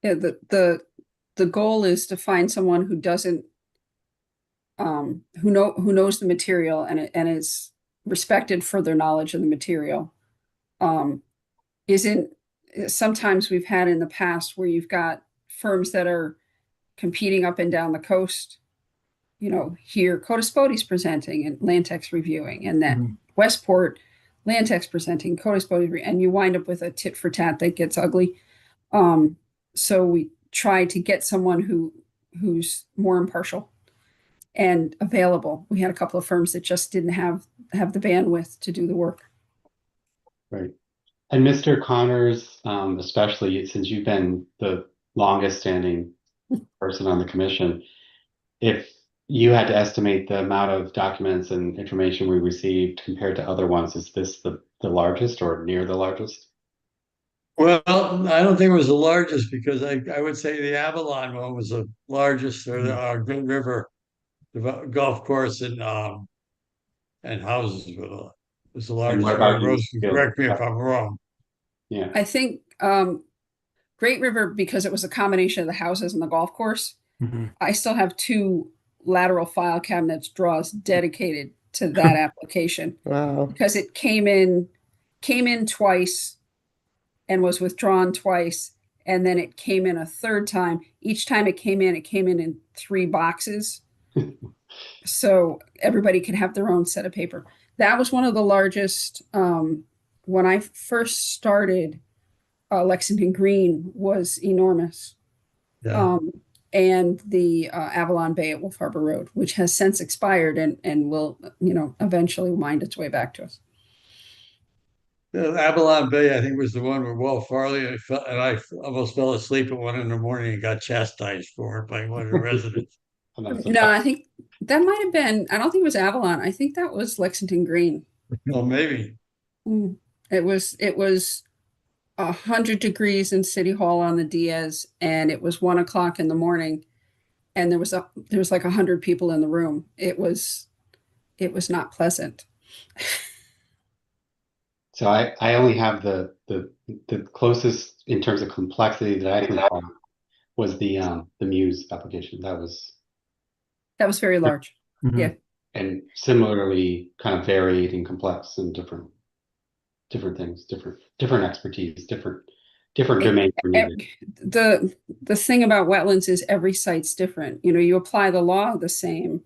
yeah, the goal is to find someone who doesn't who knows the material and is respected for their knowledge of the material. Sometimes we've had in the past where you've got firms that are competing up and down the coast. Here Codaspodi's presenting and Landtech's reviewing, and then Westport, Landtech's presenting, Codaspodi's, and you wind up with a tit for tat that gets ugly. So we try to get someone who's more impartial and available. We had a couple of firms that just didn't have the bandwidth to do the work. Right. And Mr. Connors, especially since you've been the longest standing person on the commission, if you had to estimate the amount of documents and information we received compared to other ones, is this the largest or near the largest? Well, I don't think it was the largest, because I would say the Avalon one was the largest, or the Great River golf course and houses was the largest. what about you, Rose can correct me if I'm wrong. Yeah. I think Great River, because it was a combination of the houses and the golf course. I still have 2 lateral file cabinets draws dedicated to that application. Wow. Because it came in twice and was withdrawn twice, and then it came in a third time. Each time it came in 3 boxes. So everybody could have their own set of paper. That was one of the largest. When I first started, Lexington Green was enormous. Yeah. And the Avalon Bay at Wolf Harbor Road, which has since expired and will, eventually wind its way back to us. The Avalon Bay, I think, was the one where Walt Farley and I almost fell asleep at 1 a.m. and got chastised for it by one of the residents. No, I think that might have been. I don't think it was Avalon. I think that was Lexington Green. Well, maybe. It was 100 degrees in City Hall on the Diaz, and it was 1 o'clock in the morning, and there was like 100 people in the room. It was not pleasant. So I only have the closest in terms of complexity that I can find was the Muse application. That was very large. Mhm. Yeah. and similarly kind of varied and complex and different things, different expertise, different domains were needed. The thing about wetlands is every site's different. You know, you apply the law the same,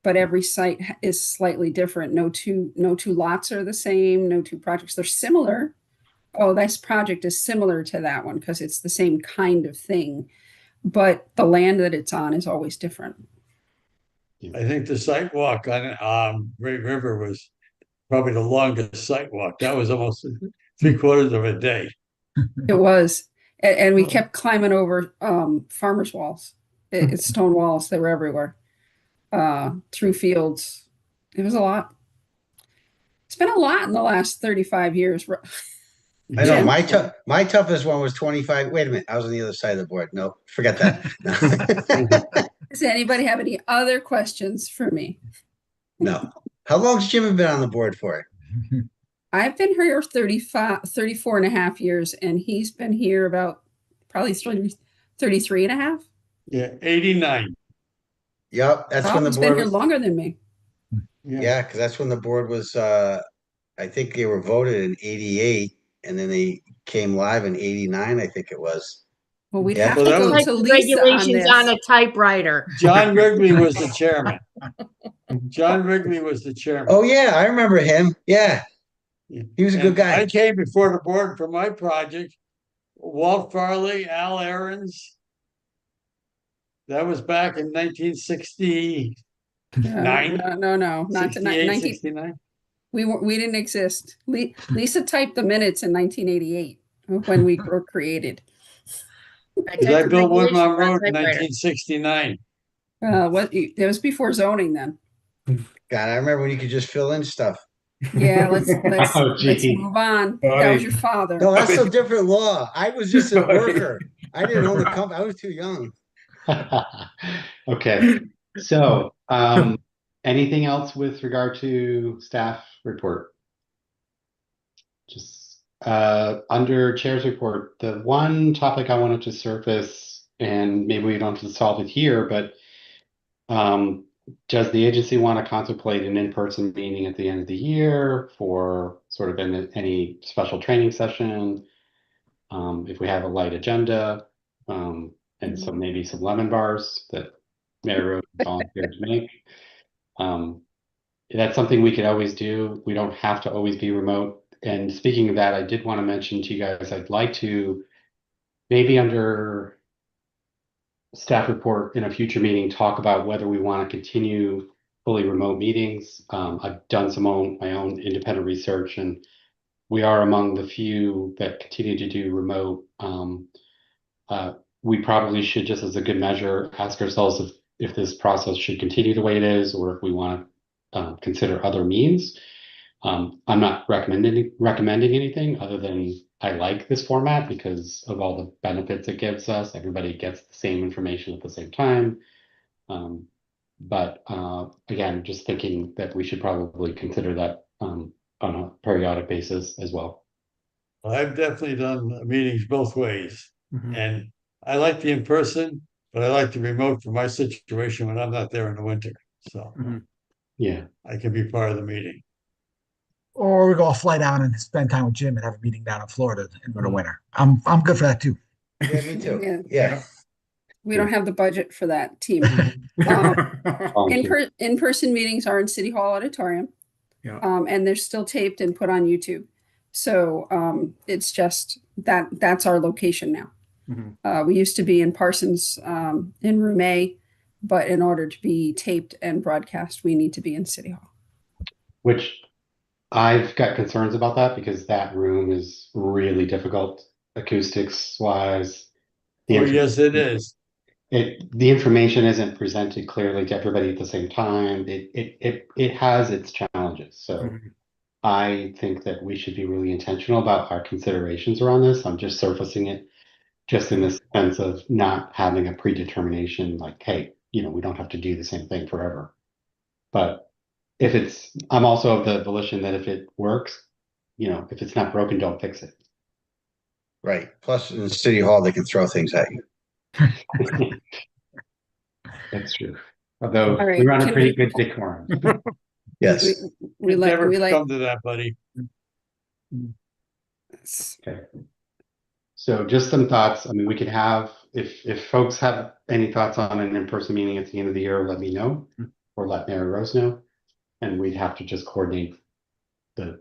but every site is slightly different. No two lots are the same. No two projects. They're similar. Oh, this project is similar to that one because it's the same kind of thing, but the land that it's on is always different. I think the site walk on Great River was probably the longest site walk. That was almost 3/4 of a day. It was, and we kept climbing over farmers' walls. It's stone walls. They were everywhere. Through fields. It was a lot. It's been a lot in the last 35 years. I know my toughest one was 25. Wait a minute, I was on the other side of the board. No, forget that. Does anybody have any other questions for me? No. How long's Jim been on the board for? I've been here 34 and a half years, and he's been here about probably 33 and a half. Yeah, 89. Yep, that's when the He's board been here was longer than me. Yeah, because that's when the board was I think they were voted in 88 and then they came live in 89, I think it was. Well, we'd Yeah. have Well, to that go was- to Lisa on Regulations this. on a typewriter. John Wrigley was the chairman. John Wrigley was the chairman. Oh yeah, I remember him. Yeah. He was a good And guy. I came before the board for my project. Walt Farley, Al Aarons. That was back in 1960. No, not to 68, 19. 69. We didn't exist. Lisa typed the minutes in 1988 when we were created. Because I built Woodmont Road in 1969. It was before zoning then. God, I remember when you could just fill in stuff. Yeah, let's Oh, gee. move on. That was your father. No, that's a different law. I was just a worker. I didn't own the company. I was too young. Okay, so anything else with regard to staff report? Just under chair's report, the one topic I wanted to surface, and maybe we don't have to solve it here, but does the agency want to contemplate an in-person meeting at the end of the year for sort of any special training session? If we have a light agenda, and so maybe some lemon bars that Mary Rose volunteered to make. That's something we could always do. We don't have to always be remote. And speaking of that, I did want to mention to you guys, I'd like to maybe under staff report in a future meeting, talk about whether we want to continue fully remote meetings. I've done my own independent research, and we are among the few that continue to do remote. We probably should, just as a good measure, ask ourselves if this process should continue the way it is, or if we want to consider other means. I'm not recommending anything other than I like this format because of all the benefits it gives us. Everybody gets the same information at the same time. But again, just thinking that we should probably consider that on a periodic basis as well. I've definitely done meetings both ways. And I like the in-person, but I like the remote for my situation when I'm not there in the winter. So yeah, I can be part of the meeting. Or we go fly down and spend time with Jim and have a meeting down in Florida in the winter. I'm good for that too. Yeah, me too. Yeah. We don't have the budget for that team. In-person meetings are in City Hall auditorium. Yeah. And they're still taped and put on YouTube. So it's just that's our location now. We used to be in Parsons in room A, but in order to be taped and broadcast, we need to be in City Hall. Which I've got concerns about that because that room is really difficult acoustics wise. Yes, it is. The information isn't presented clearly to everybody at the same time. It has its challenges. So I think that we should be really intentional about our considerations around this. I'm just surfacing it just in the sense of not having a predetermination like, hey, we don't have to do the same thing forever. But I'm also of the volition that if it works, if it's not broken, don't fix it. Right. Plus, in City Hall, they can throw things at you. That's true. Although All right, we run a can pretty we- good decorum. Yes. We Never like, come to that, buddy. Okay. So just some thoughts. I mean, we could have, if folks have any thoughts on an in-person meeting at the end of the year, let me know or let Mary Rose know. And we'd have to just coordinate the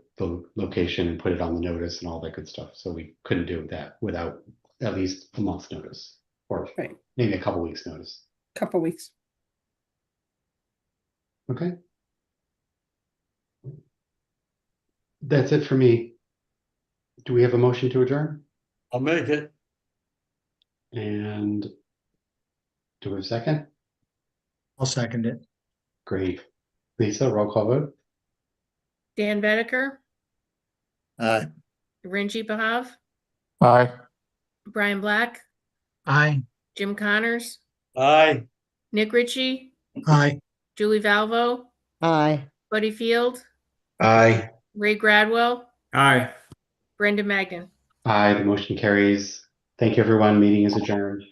location and put it on the notice and all that good stuff. So we couldn't do that without at least a month's notice or Right. maybe a couple weeks notice. couple weeks. Okay. That's it for me. Do we have a motion to adjourn? I'll make it. And do we have a second? I'll second it. Great. Lisa, roll call vote. Dan Bedecker, Aye. Renji Bahav, Aye. Brian Black, Aye. Jim Connors, Aye. Nick Ritchie, Aye. Julie Valvo, Aye. Buddy Field, Aye. Ray Gradwell, Aye. Brenda Magnan. Aye, the motion carries. Thank you, everyone. Meeting is adjourned.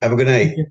Have a good night.